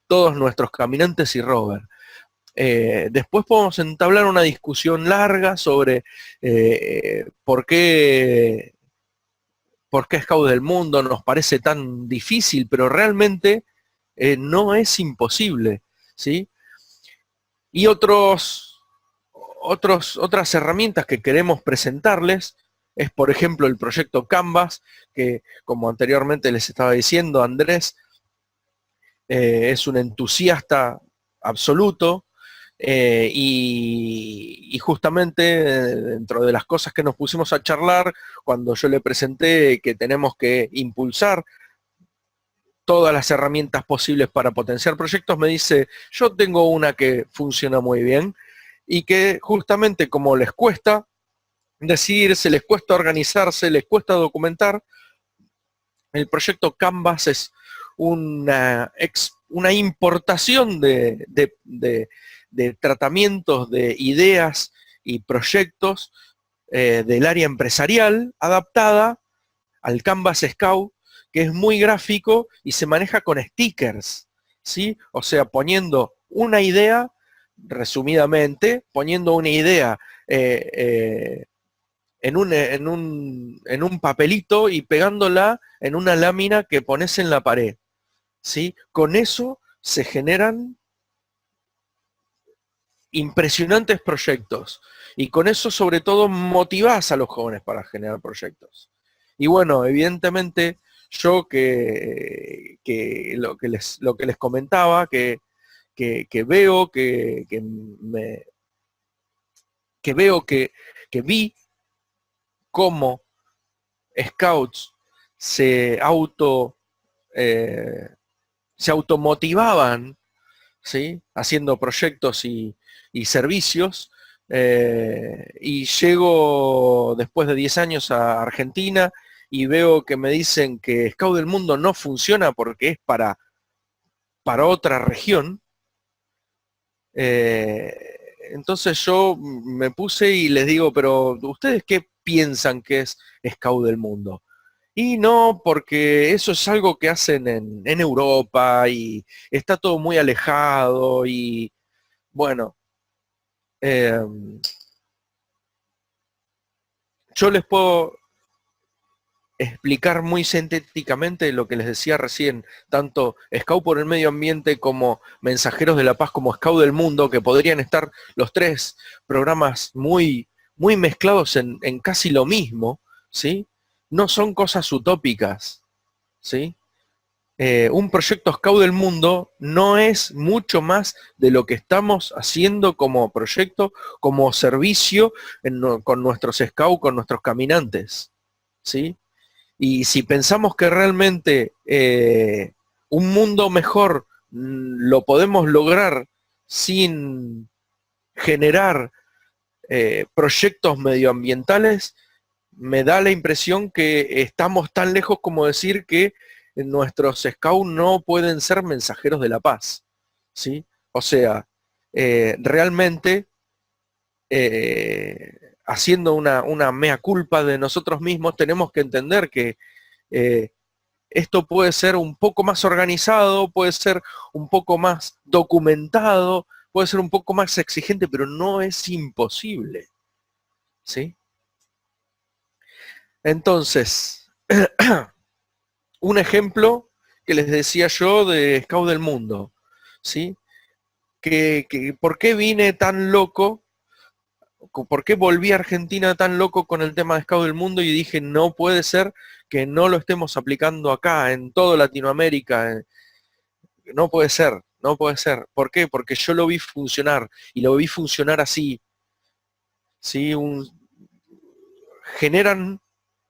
todos nuestros caminantes y rovers. Después podemos entablar una discusión larga sobre por qué Scout del Mundo nos parece tan difícil, pero realmente no es imposible, ¿sí? Y otras herramientas que queremos presentarles es, por ejemplo, el proyecto Canvas, que como anteriormente les estaba diciendo, Andrés es un entusiasta absoluto, y justamente dentro de las cosas que nos pusimos a charlar, cuando yo le presenté que tenemos que impulsar todas las herramientas posibles para potenciar proyectos, me dice, yo tengo una que funciona muy bien y que justamente como les cuesta decidirse, les cuesta organizarse, les cuesta documentar, el proyecto Canvas es una importación de tratamientos, de ideas y proyectos del área empresarial adaptada al Canvas Scout, que es muy gráfico y se maneja con stickers, ¿sí? O sea, poniendo una idea, resumidamente, poniendo una idea en un papelito y pegándola en una lámina que pones en la pared, ¿sí? Con eso se generan impresionantes proyectos y con eso sobre todo motivás a los jóvenes para generar proyectos. Y bueno, evidentemente yo que lo que les comentaba, que veo, que veo que vi cómo Scouts se automotivaban, ¿sí? Haciendo proyectos y servicios, y llego después de 10 años a Argentina y veo que me dicen que Scout del Mundo no funciona porque es para otra región. Entonces yo me puse y les digo, pero ¿ustedes qué piensan que es Scout del Mundo? Y no, porque eso es algo que hacen en Europa y está todo muy alejado y bueno, eh, yo les puedo explicar muy sintéticamente lo que les decía recién, tanto Scout por el Medio Ambiente como Mensajeros de la Paz como Scout del Mundo, que podrían estar los tres programas muy, muy mezclados en casi lo mismo, ¿sí? No son cosas utópicas, ¿sí? Un proyecto Scout del Mundo no es mucho más de lo que estamos haciendo como proyecto, como servicio con nuestros Scouts, con nuestros caminantes, ¿sí? Y si pensamos que realmente un mundo mejor lo podemos lograr sin generar proyectos medioambientales, me da la impresión que estamos tan lejos como decir que nuestros scouts no pueden ser mensajeros de la paz, ¿sí? O sea, realmente haciendo una mea culpa de nosotros mismos, tenemos que entender que eh, esto puede ser un poco más organizado, puede ser un poco más documentado, puede ser un poco más exigente, pero no es imposible, ¿sí? Entonces, un ejemplo que les decía yo de Scout del Mundo, ¿sí? ¿Por qué vine tan loco? ¿Por qué volví a Argentina tan loco con el tema de Scout del Mundo? Y dije, no puede ser que no lo estemos aplicando acá, en toda Latinoamérica. No puede ser, no puede ser. ¿Por qué? Porque yo lo vi funcionar, y lo vi funcionar así, ¿sí? Generan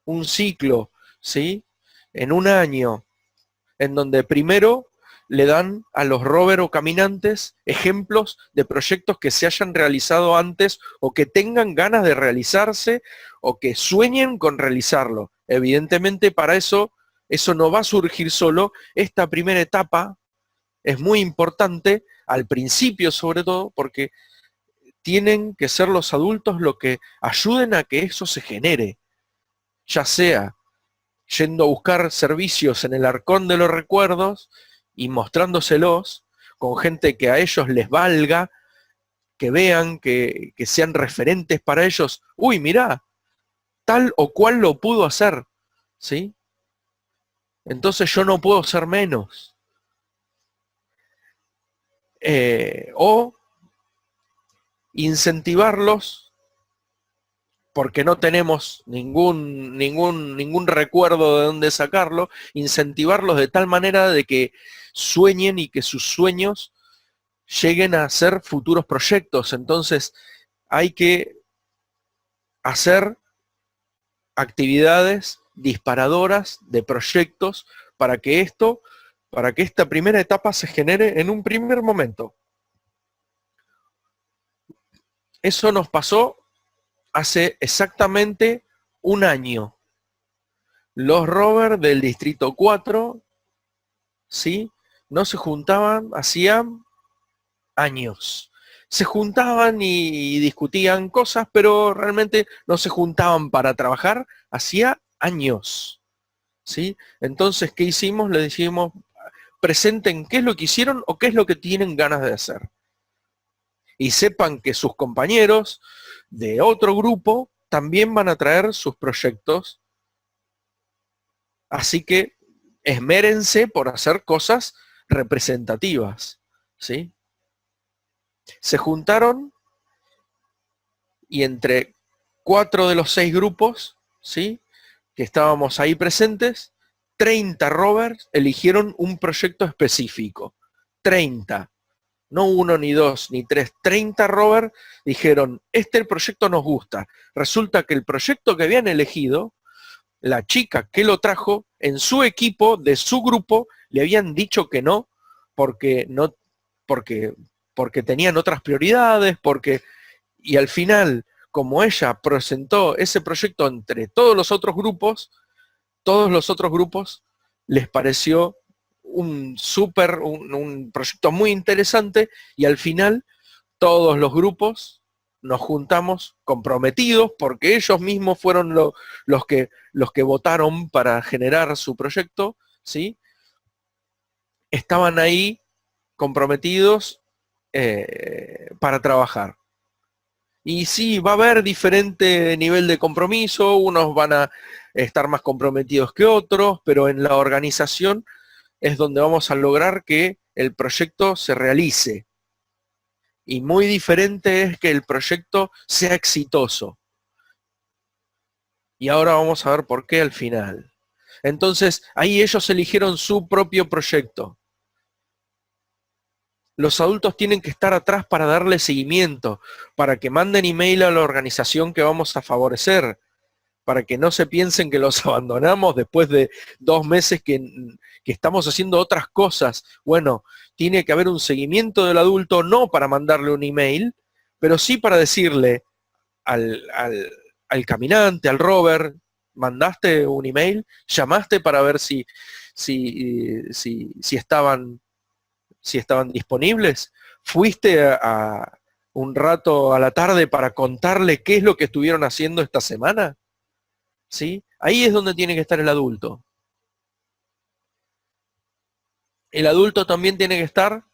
un ciclo, ¿sí? En un año, en donde primero le dan a los rover o caminantes ejemplos de proyectos que se hayan realizado antes o que tengan ganas de realizarse o que sueñen con realizarlo. Evidentemente para eso no va a surgir solo. Esta primera etapa es muy importante, al principio sobre todo, porque tienen que ser los adultos los que ayuden a que eso se genere, ya sea yendo a buscar servicios en el arcón de los recuerdos y mostrándoselos con gente que a ellos les valga, que vean, que sean referentes para ellos. Uy, mirá, tal o cual lo pudo hacer, ¿sí? Entonces yo no puedo ser menos. O incentivarlos porque no tenemos ningún recuerdo de dónde sacarlo, incentivarlos de tal manera de que sueñen y que sus sueños lleguen a ser futuros proyectos. Entonces hay que hacer actividades disparadoras de proyectos para que esta primera etapa se genere en un primer momento. Eso nos pasó hace exactamente un año. Los rovers del Distrito 4, ¿sí? No se juntaban, hacían años. Se juntaban y discutían cosas, pero realmente no se juntaban para trabajar, hacía años, ¿sí? Entonces, ¿qué hicimos? Le dijimos, presenten qué es lo que hicieron o qué es lo que tienen ganas de hacer. Y sepan que sus compañeros de otro grupo también van a traer sus proyectos. Así que esmérense por hacer cosas representativas, ¿sí? Se juntaron y entre 4 de los 6 grupos, ¿sí? Que estábamos ahí presentes, 30 rovers eligieron un proyecto específico. 30. No uno, ni dos, ni tres. 30 rovers dijeron, este proyecto nos gusta. Resulta que el proyecto que habían elegido la chica que lo trajo, en su equipo, de su grupo, le habían dicho que no, porque no, porque, porque tenían otras prioridades, y al final, como ella presentó ese proyecto entre todos los otros grupos les pareció un proyecto muy interesante, y al final todos los grupos nos juntamos comprometidos porque ellos mismos fueron los que votaron para generar su proyecto, ¿sí? Estaban ahí comprometidos para trabajar. Y sí, va a haber diferente nivel de compromiso, unos van a estar más comprometidos que otros, pero en la organización es donde vamos a lograr que el proyecto se realice. Y muy diferente es que el proyecto sea exitoso. Y ahora vamos a ver por qué al final. Entonces, ahí ellos eligieron su propio proyecto. Los adultos tienen que estar atrás para darle seguimiento, para que manden email a la organización que vamos a favorecer, para que no se piensen que los abandonamos después de 2 meses que estamos haciendo otras cosas. Bueno, tiene que haber un seguimiento del adulto, no para mandarle un email, pero sí para decirle al caminante, al rover, mandaste un email, llamaste para ver si estaban disponibles, fuiste a un rato a la tarde para contarle qué es lo que estuvieron haciendo esta semana. ¿Sí? Ahí es donde tiene que estar el adulto. El adulto también tiene que estar,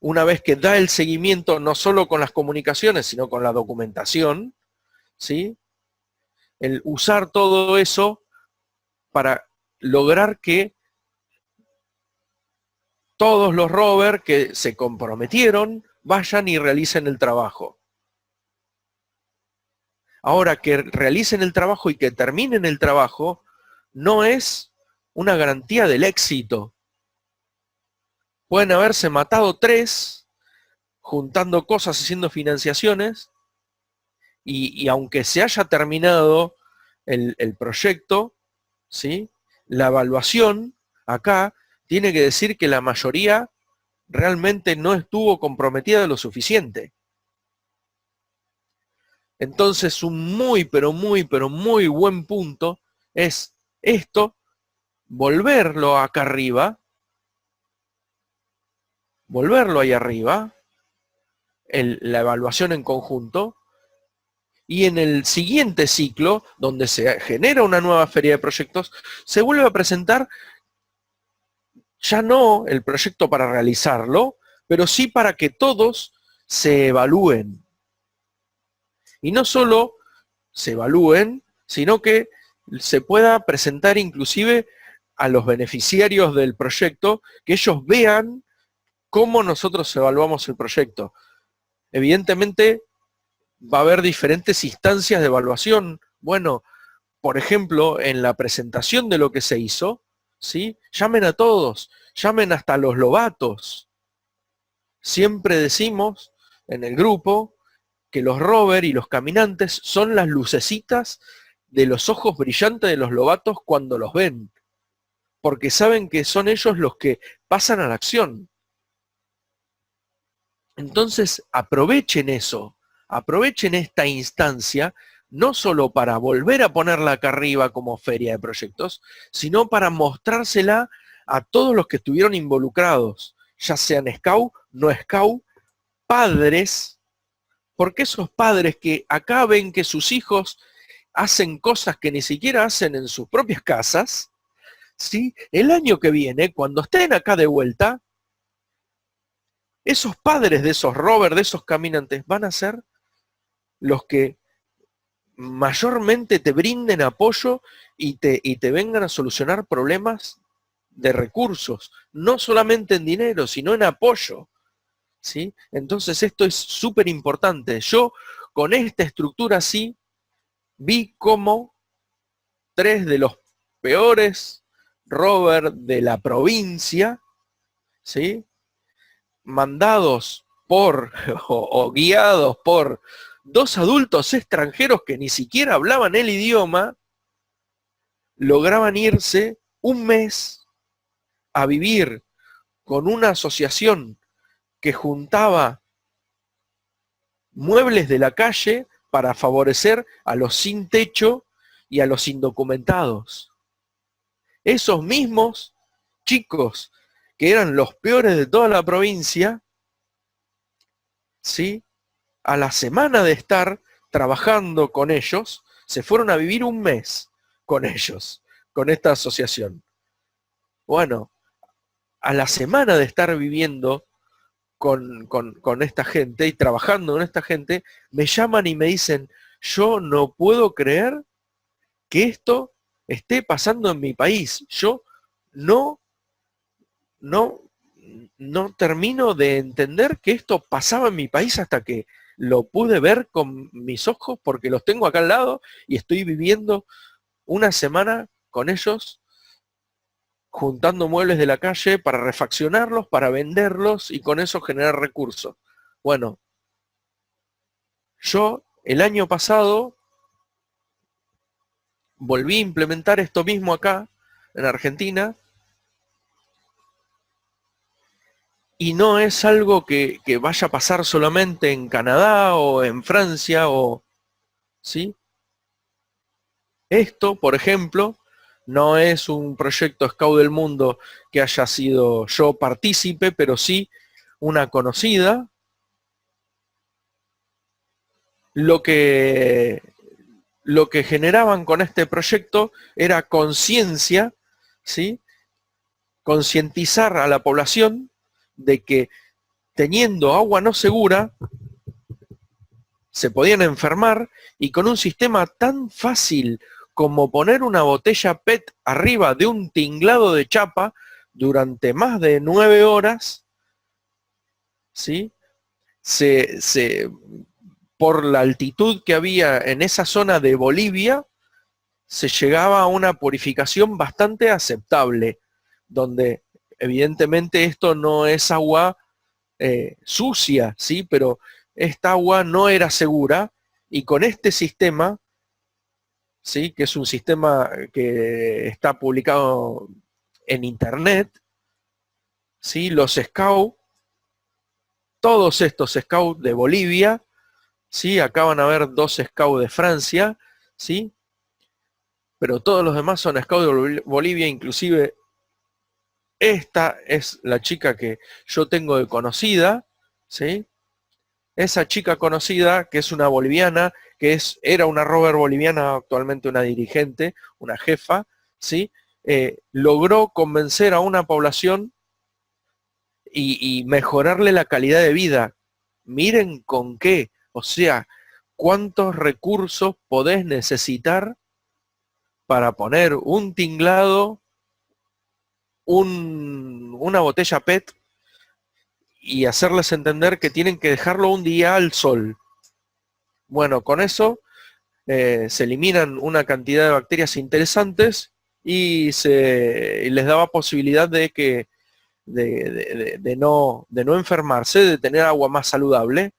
una vez que da el seguimiento, no solo con las comunicaciones, sino con la documentación, ¿sí? El usar todo eso para lograr que todos los rovers que se comprometieron vayan y realicen el trabajo. Ahora, que realicen el trabajo y que terminen el trabajo no es una garantía del éxito. Pueden haberse matado 3 juntando cosas, haciendo financiaciones, y aunque se haya terminado el proyecto, ¿sí? La evaluación acá tiene que decir que la mayoría realmente no estuvo comprometida lo suficiente. Entonces, un pero muy buen punto es esto, volverlo acá arriba, volverlo ahí arriba, la evaluación en conjunto, y en el siguiente ciclo, donde se genera una nueva feria de proyectos, se vuelve a presentar ya no el proyecto para realizarlo, pero sí para que todos se evalúen. Y no solo se evalúen, sino que se pueda presentar inclusive a los beneficiarios del proyecto, que ellos vean cómo nosotros evaluamos el proyecto. Evidentemente va a haber diferentes instancias de evaluación. Bueno, por ejemplo, en la presentación de lo que se hizo, ¿sí? Llamen a todos, llamen hasta los lobatos. Siempre decimos en el grupo que los rovers y los caminantes son las lucecitas de los ojos brillantes de los lobatos cuando los ven, porque saben que son ellos los que pasan a la acción. Entonces aprovechen eso, aprovechen esta instancia, no solo para volver a ponerla acá arriba como feria de proyectos, sino para mostrársela a todos los que estuvieron involucrados, ya sean scout, no scout, padres, porque esos padres que acá ven que sus hijos hacen cosas que ni siquiera hacen en sus propias casas, ¿sí? El año que viene, cuando estén acá de vuelta, esos padres de esos rovers, de esos caminantes, van a ser los que mayormente te brinden apoyo y te vengan a solucionar problemas de recursos, no solamente en dinero, sino en apoyo. ¿Sí? Entonces esto es súper importante. Yo con esta estructura así vi cómo 3 de los peores rovers de la provincia, ¿sí? Mandados por o guiados por 2 adultos extranjeros que ni siquiera hablaban el idioma, lograban irse un mes a vivir con una asociación que juntaba muebles de la calle para favorecer a los sin techo y a los indocumentados. Esos mismos chicos que eran los peores de toda la provincia, ¿sí? A la semana de estar trabajando con ellos, se fueron a vivir un mes con ellos, con esta asociación. Bueno, a la semana de estar viviendo con esta gente y trabajando con esta gente, me llaman y me dicen, yo no puedo creer que esto esté pasando en mi país. Yo no, no, no termino de entender que esto pasaba en mi país hasta que lo pude ver con mis ojos, porque los tengo acá al lado y estoy viviendo una semana con ellos, juntando muebles de la calle para refaccionarlos, para venderlos y con eso generar recursos. Bueno, yo el año pasado volví a implementar esto mismo acá, en Argentina, y no es algo que vaya a pasar solamente en Canadá o en Francia, o, ¿sí? Esto, por ejemplo, no es un proyecto Scout del Mundo que haya sido yo partícipe, pero sí una conocida. Lo que generaban con este proyecto era conciencia, ¿sí? Concientizar a la población de que teniendo agua no segura, se podían enfermar, y con un sistema tan fácil como poner una botella PET arriba de un tinglado de chapa durante más de 9 horas, ¿sí? Por la altitud que había en esa zona de Bolivia, se llegaba a una purificación bastante aceptable, donde evidentemente esto no es agua sucia, ¿sí? Pero esta agua no era segura, y con este sistema, ¿sí? Que es un sistema que está publicado en internet, ¿sí? Los scouts, todos estos scouts de Bolivia, ¿sí? Acá van a ver 2 scouts de Francia, ¿sí? Pero todos los demás son scouts de Bolivia, inclusive esta es la chica que yo tengo de conocida, ¿sí? Esa chica conocida, que es una boliviana, era una rover boliviana, actualmente una dirigente, una jefa, ¿sí? Logró convencer a una población y mejorarle la calidad de vida. Miren con qué, o sea, cuántos recursos podés necesitar para poner un tinglado, una botella PET, y hacerles entender que tienen que dejarlo un día al sol. Bueno, con eso se eliminan una cantidad de bacterias interesantes y les daba posibilidad de no enfermarse, de tener agua más saludable.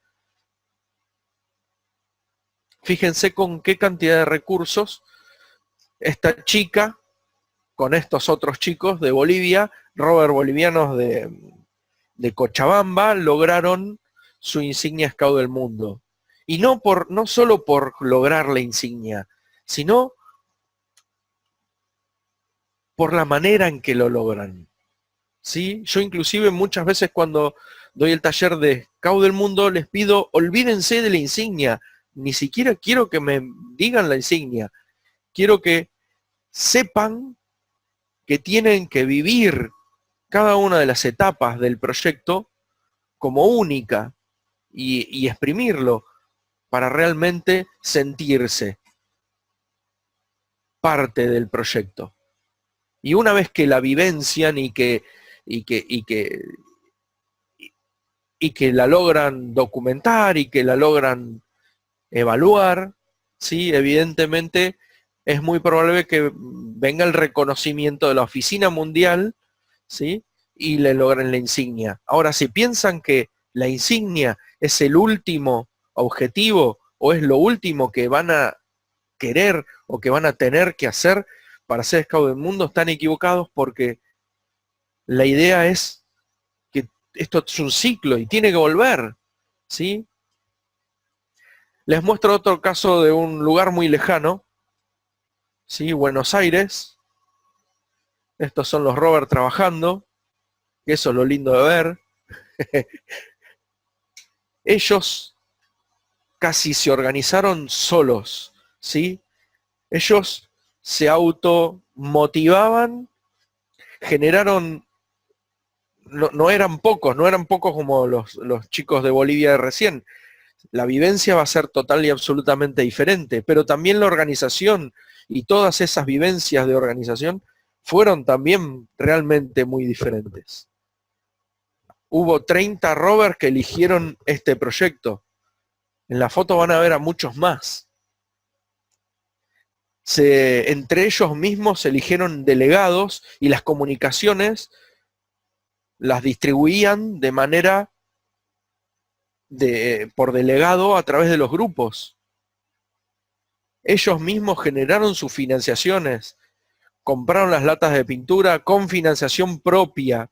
Fíjense con qué cantidad de recursos esta chica, con estos otros chicos de Bolivia, rover bolivianos de Cochabamba, lograron su insignia Scout del Mundo. Y no solo por lograr la insignia, sino por la manera en que lo logran. ¿Sí? Yo inclusive muchas veces cuando doy el taller de Scout del Mundo les pido, olvídense de la insignia, ni siquiera quiero que me digan la insignia, quiero que sepan que tienen que vivir cada una de las etapas del proyecto como única y exprimirlo para realmente sentirse parte del proyecto. Y una vez que la vivencian y que la logran documentar y que la logran evaluar, ¿sí? Evidentemente es muy probable que venga el reconocimiento de la Oficina Mundial, ¿sí? Y le logren la insignia. Ahora, si piensan que la insignia es el último objetivo o es lo último que van a querer o que van a tener que hacer, para ser scout del mundo están equivocados, porque la idea es que esto es un ciclo y tiene que volver, ¿sí? Les muestro otro caso de un lugar muy lejano, ¿sí? Buenos Aires. Estos son los rovers trabajando, que eso es lo lindo de ver. Ellos casi se organizaron solos, ¿sí? Ellos se automotivaban, generaron, no eran pocos, no eran pocos como los chicos de Bolivia de recién. La vivencia va a ser total y absolutamente diferente, pero también la organización y todas esas vivencias de organización fueron también realmente muy diferentes. Hubo 30 rovers que eligieron este proyecto. En la foto van a ver a muchos más. Entre ellos mismos se eligieron delegados y las comunicaciones las distribuían de manera por delegado a través de los grupos. Ellos mismos generaron sus financiaciones, compraron las latas de pintura con financiación propia.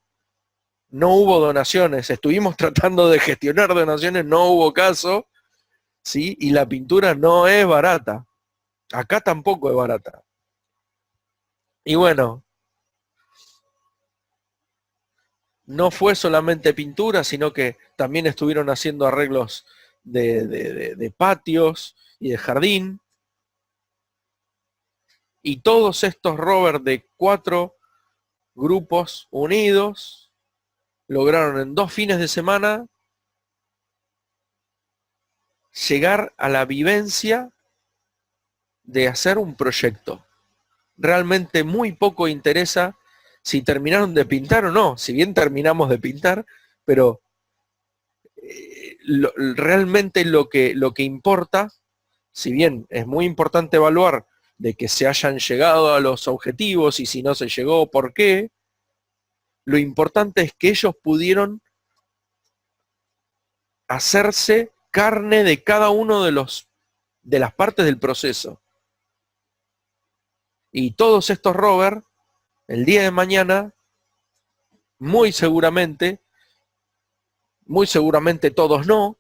No hubo donaciones, estuvimos tratando de gestionar donaciones, no hubo caso, ¿sí? Y la pintura no es barata. Acá tampoco es barata. Y bueno, no fue solamente pintura, sino que también estuvieron haciendo arreglos de patios y de jardín. Y todos estos rovers de 4 grupos unidos lograron en 2 fines de semana llegar a la vivencia de hacer un proyecto. Realmente muy poco interesa si terminaron de pintar o no, si bien terminamos de pintar, pero realmente lo que importa, si bien es muy importante evaluar de que se hayan llegado a los objetivos y si no se llegó, ¿por qué? Lo importante es que ellos pudieron hacerse carne de cada uno de las partes del proceso. Y todos estos rovers, el día de mañana, muy seguramente todos no,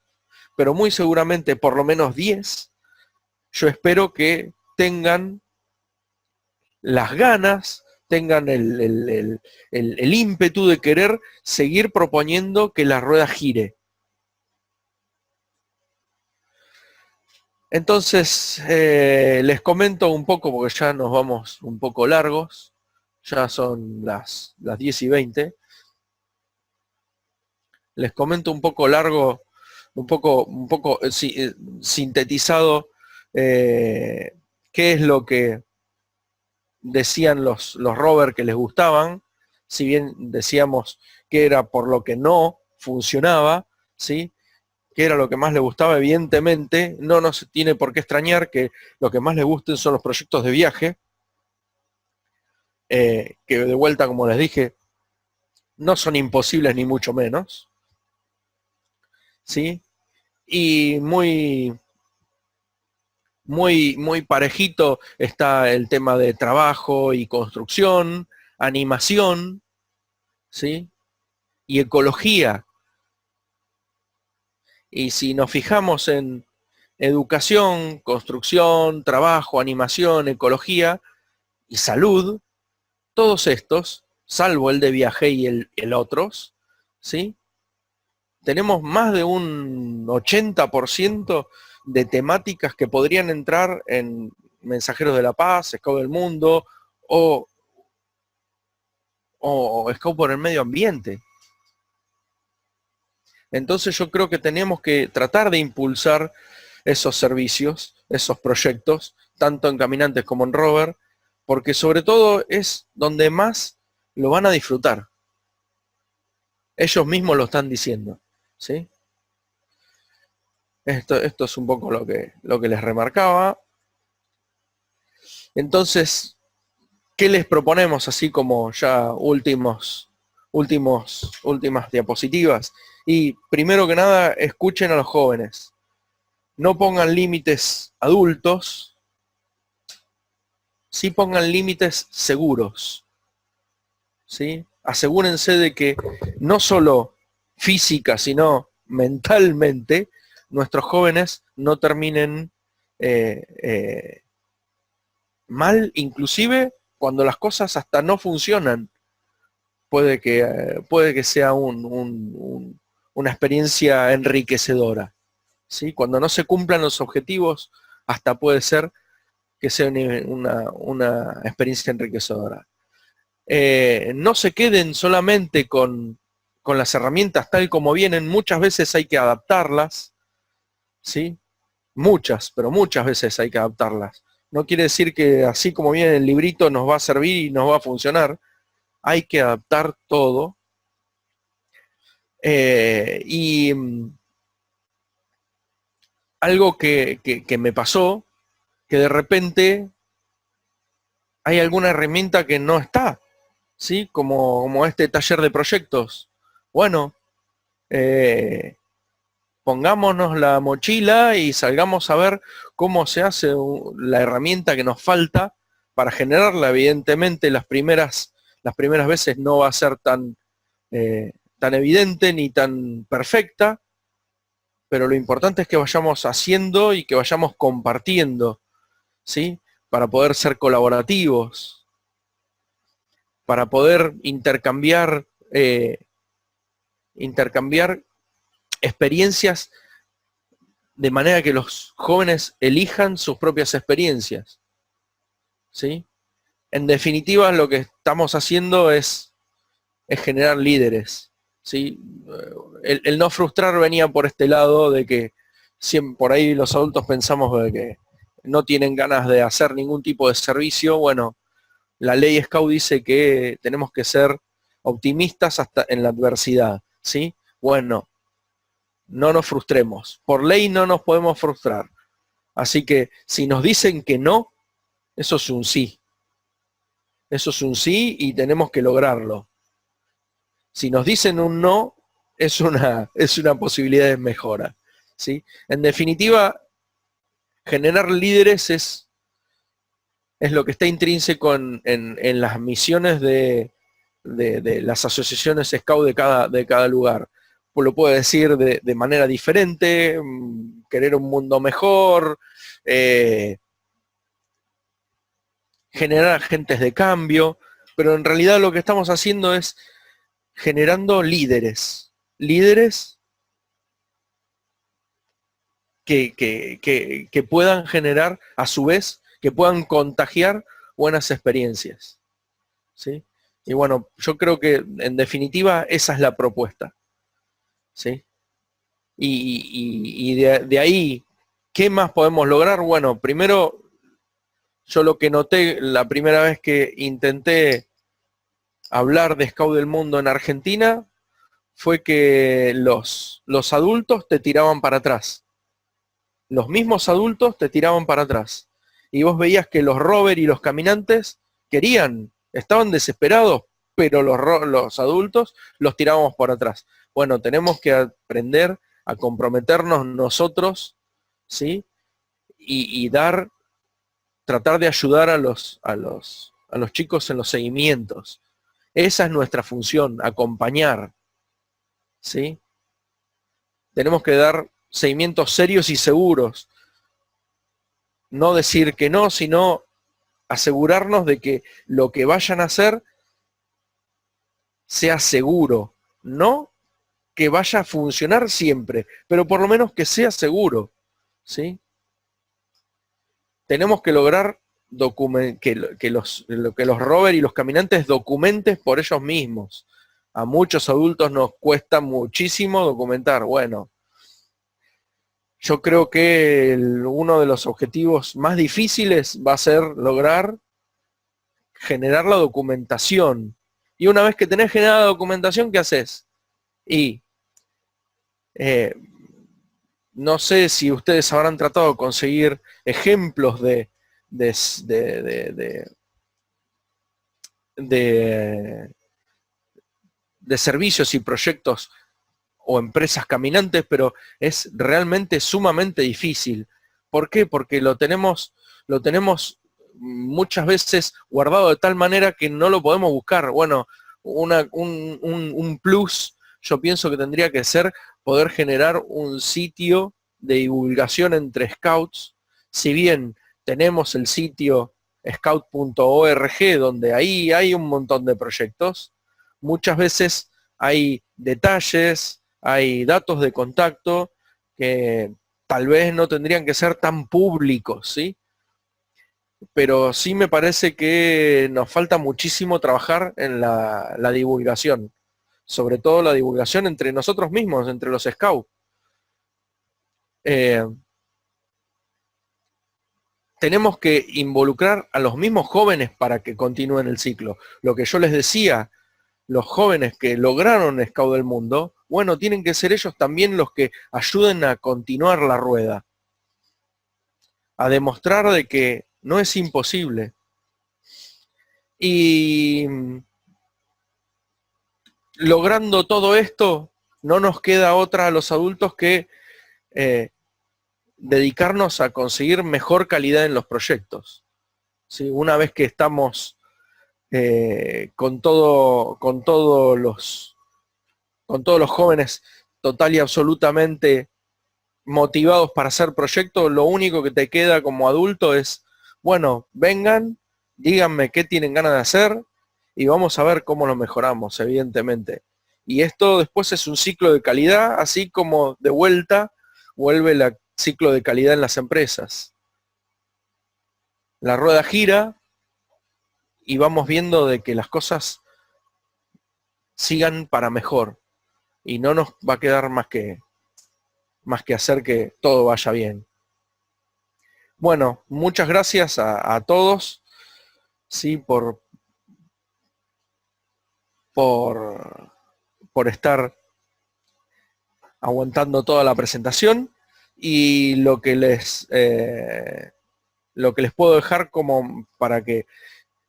pero muy seguramente por lo menos 10, yo espero que tengan las ganas, tengan el ímpetu de querer seguir proponiendo que la rueda gire. Entonces, les comento un poco, porque ya nos vamos un poco largos, ya son las 10:20. Les comento un poco largo, un poco sintetizado, qué es lo que decían los rovers que les gustaban, si bien decíamos que era por lo que no funcionaba, ¿sí? Que era lo que más les gustaba. Evidentemente no nos tiene por qué extrañar que lo que más les gusten son los proyectos de viaje, que de vuelta, como les dije, no son imposibles ni mucho menos, ¿sí? Y muy parejito está el tema de trabajo y construcción, animación, ¿sí? Y ecología. Y si nos fijamos en educación, construcción, trabajo, animación, ecología y salud, todos estos, salvo el de viaje y el otros, ¿sí? Tenemos más de un 80% de temáticas que podrían entrar en Mensajeros de la Paz, Scout del Mundo o Scout por el Medio Ambiente. Entonces yo creo que tenemos que tratar de impulsar esos servicios, esos proyectos, tanto en caminantes como en rover, porque sobre todo es donde más lo van a disfrutar. Ellos mismos lo están diciendo, ¿sí? Esto es un poco lo que les remarcaba. Entonces, ¿qué les proponemos así como ya últimas diapositivas? Y primero que nada, escuchen a los jóvenes. No pongan límites adultos, sí pongan límites seguros, ¿sí? Asegúrense de que no solo física, sino mentalmente, nuestros jóvenes no terminen mal, inclusive cuando las cosas hasta no funcionan. Puede que sea una experiencia enriquecedora, ¿sí? Cuando no se cumplan los objetivos, hasta puede ser que sea una experiencia enriquecedora. No se queden solamente con las herramientas tal como vienen, muchas veces hay que adaptarlas, ¿sí? Pero muchas veces hay que adaptarlas. No quiere decir que así como viene el librito nos va a servir y nos va a funcionar. Hay que adaptar todo. Y algo que me pasó, que de repente hay alguna herramienta que no está, ¿sí? Como este taller de proyectos. Bueno, pongámonos la mochila y salgamos a ver cómo se hace la herramienta que nos falta para generarla. Evidentemente las primeras veces no va a ser tan evidente ni tan perfecta, pero lo importante es que vayamos haciendo y que vayamos compartiendo, ¿sí? Para poder ser colaborativos, para poder intercambiar experiencias de manera que los jóvenes elijan sus propias experiencias, ¿sí? En definitiva, lo que estamos haciendo es generar líderes, ¿sí? El no frustrar venía por este lado de que por ahí los adultos pensamos de que no tienen ganas de hacer ningún tipo de servicio. Bueno, la ley Scout dice que tenemos que ser optimistas hasta en la adversidad, ¿sí? Bueno, no nos frustremos. Por ley no nos podemos frustrar. Así que si nos dicen que no, eso es un sí. Eso es un sí y tenemos que lograrlo. Si nos dicen un no, es una posibilidad de mejora, ¿sí? En definitiva, generar líderes es lo que está intrínseco en las misiones de las asociaciones Scout de cada lugar. Pues lo puedo decir de manera diferente, querer un mundo mejor, generar agentes de cambio, pero en realidad lo que estamos haciendo es generando líderes que puedan generar, a su vez, que puedan contagiar buenas experiencias, ¿sí? Y bueno, yo creo que en definitiva esa es la propuesta, ¿sí? Y de ahí, ¿qué más podemos lograr? Bueno, primero, yo lo que noté la primera vez que intenté hablar de Scout del Mundo en Argentina fue que los adultos te tiraban para atrás. Los mismos adultos te tiraban para atrás. Y vos veías que los rovers y los caminantes estaban desesperados, pero los adultos los tirábamos para atrás. Bueno, tenemos que aprender a comprometernos nosotros, ¿sí? Y tratar de ayudar a los chicos en los seguimientos. Esa es nuestra función, acompañar, ¿sí? Tenemos que dar seguimientos serios y seguros. No decir que no, sino asegurarnos de que lo que vayan a hacer sea seguro. No que vaya a funcionar siempre, pero por lo menos que sea seguro, ¿sí? Tenemos que lograr que los rovers y los caminantes documenten por ellos mismos. A muchos adultos nos cuesta muchísimo documentar. Bueno, yo creo que uno de los objetivos más difíciles va a ser lograr generar la documentación. Y una vez que tenés generada la documentación, ¿qué haces? Y no sé si ustedes habrán tratado de conseguir ejemplos de servicios y proyectos o empresas caminantes, pero es realmente sumamente difícil. ¿Por qué? Porque lo tenemos muchas veces guardado de tal manera que no lo podemos buscar. Bueno, un plus, yo pienso que tendría que ser poder generar un sitio de divulgación entre scouts. Si bien tenemos el sitio scout.org, donde ahí hay un montón de proyectos, muchas veces hay detalles, hay datos de contacto que tal vez no tendrían que ser tan públicos, ¿sí? Pero sí me parece que nos falta muchísimo trabajar en la divulgación, sobre todo la divulgación entre nosotros mismos, entre los scouts. Eh, tenemos que involucrar a los mismos jóvenes para que continúen el ciclo. Lo que yo les decía, los jóvenes que lograron Scout del Mundo, bueno, tienen que ser ellos también los que ayuden a continuar la rueda, a demostrar de que no es imposible. Y logrando todo esto, no nos queda otra a los adultos que dedicarnos a conseguir mejor calidad en los proyectos. ¿Sí? Una vez que estamos con todos los jóvenes total y absolutamente motivados para hacer proyectos, lo único que te queda como adulto es, bueno, vengan, díganme qué tienen ganas de hacer y vamos a ver cómo lo mejoramos, evidentemente. Y esto después es un ciclo de calidad, así como de vuelta vuelve el ciclo de calidad en las empresas. La rueda gira y vamos viendo de que las cosas sigan para mejor y no nos va a quedar más que hacer que todo vaya bien. Bueno, muchas gracias a todos, sí, por estar aguantando toda la presentación y lo que les puedo dejar como para que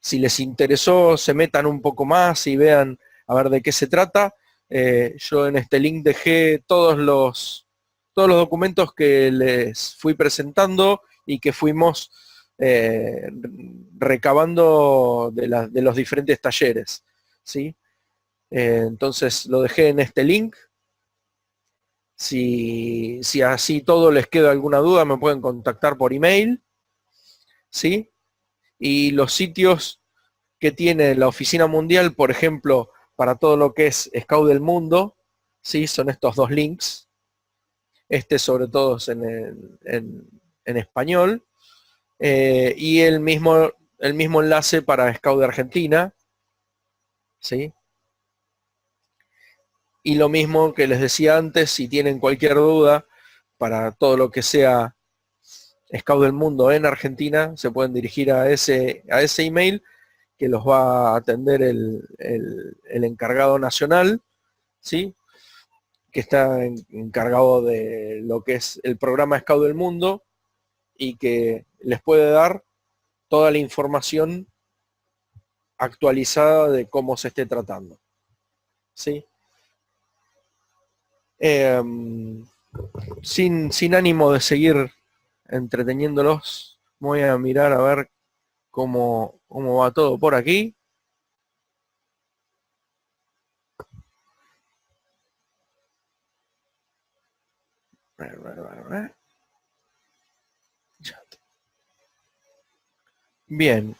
si les interesó se metan un poco más y vean a ver de qué se trata. Yo en este link dejé todos los documentos que les fui presentando y que fuimos recabando de los diferentes talleres, ¿sí? Entonces lo dejé en este link. Si así todo les queda alguna duda, me pueden contactar por email, ¿sí? Y los sitios que tiene la Oficina Mundial, por ejemplo, para todo lo que es Scout del Mundo, ¿sí? Son estos dos links. Este sobre todo es en español. Y el mismo enlace para Scout de Argentina, ¿sí? Y lo mismo que les decía antes, si tienen cualquier duda para todo lo que sea Scout del Mundo en Argentina, se pueden dirigir a ese email que los va a atender el encargado nacional, ¿sí? Que está encargado de lo que es el programa Scout del Mundo y que les puede dar toda la información actualizada de cómo se esté tratando, ¿sí? Sin ánimo de seguir entreteniéndolos, voy a mirar a ver cómo va todo por aquí. Bien.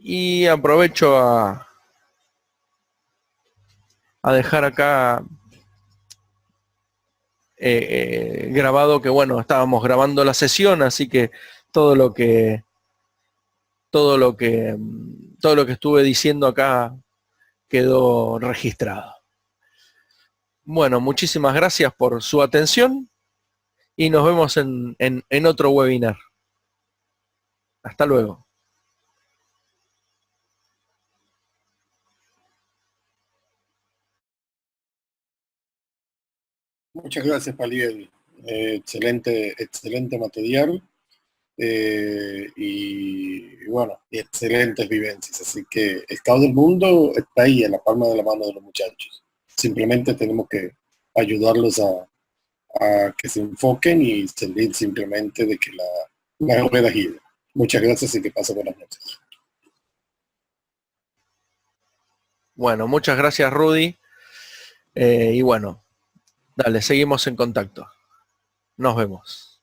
Y aprovecho a dejar acá grabado que bueno, estábamos grabando la sesión, así que todo lo que todo lo que estuve diciendo acá quedó registrado. Bueno, muchísimas gracias por su atención y nos vemos en otro webinar. Hasta luego. Muchas gracias, Paliel. Excelente material y bueno, excelentes vivencias. Así que Scout del Mundo está ahí en la palma de la mano de los muchachos. Simplemente tenemos que ayudarlos a a que se enfoquen y salir simplemente de que la rueda gire. Muchas gracias y que pasen buenas noches. Bueno, muchas gracias, Rudy. Y bueno, dale, seguimos en contacto. Nos vemos.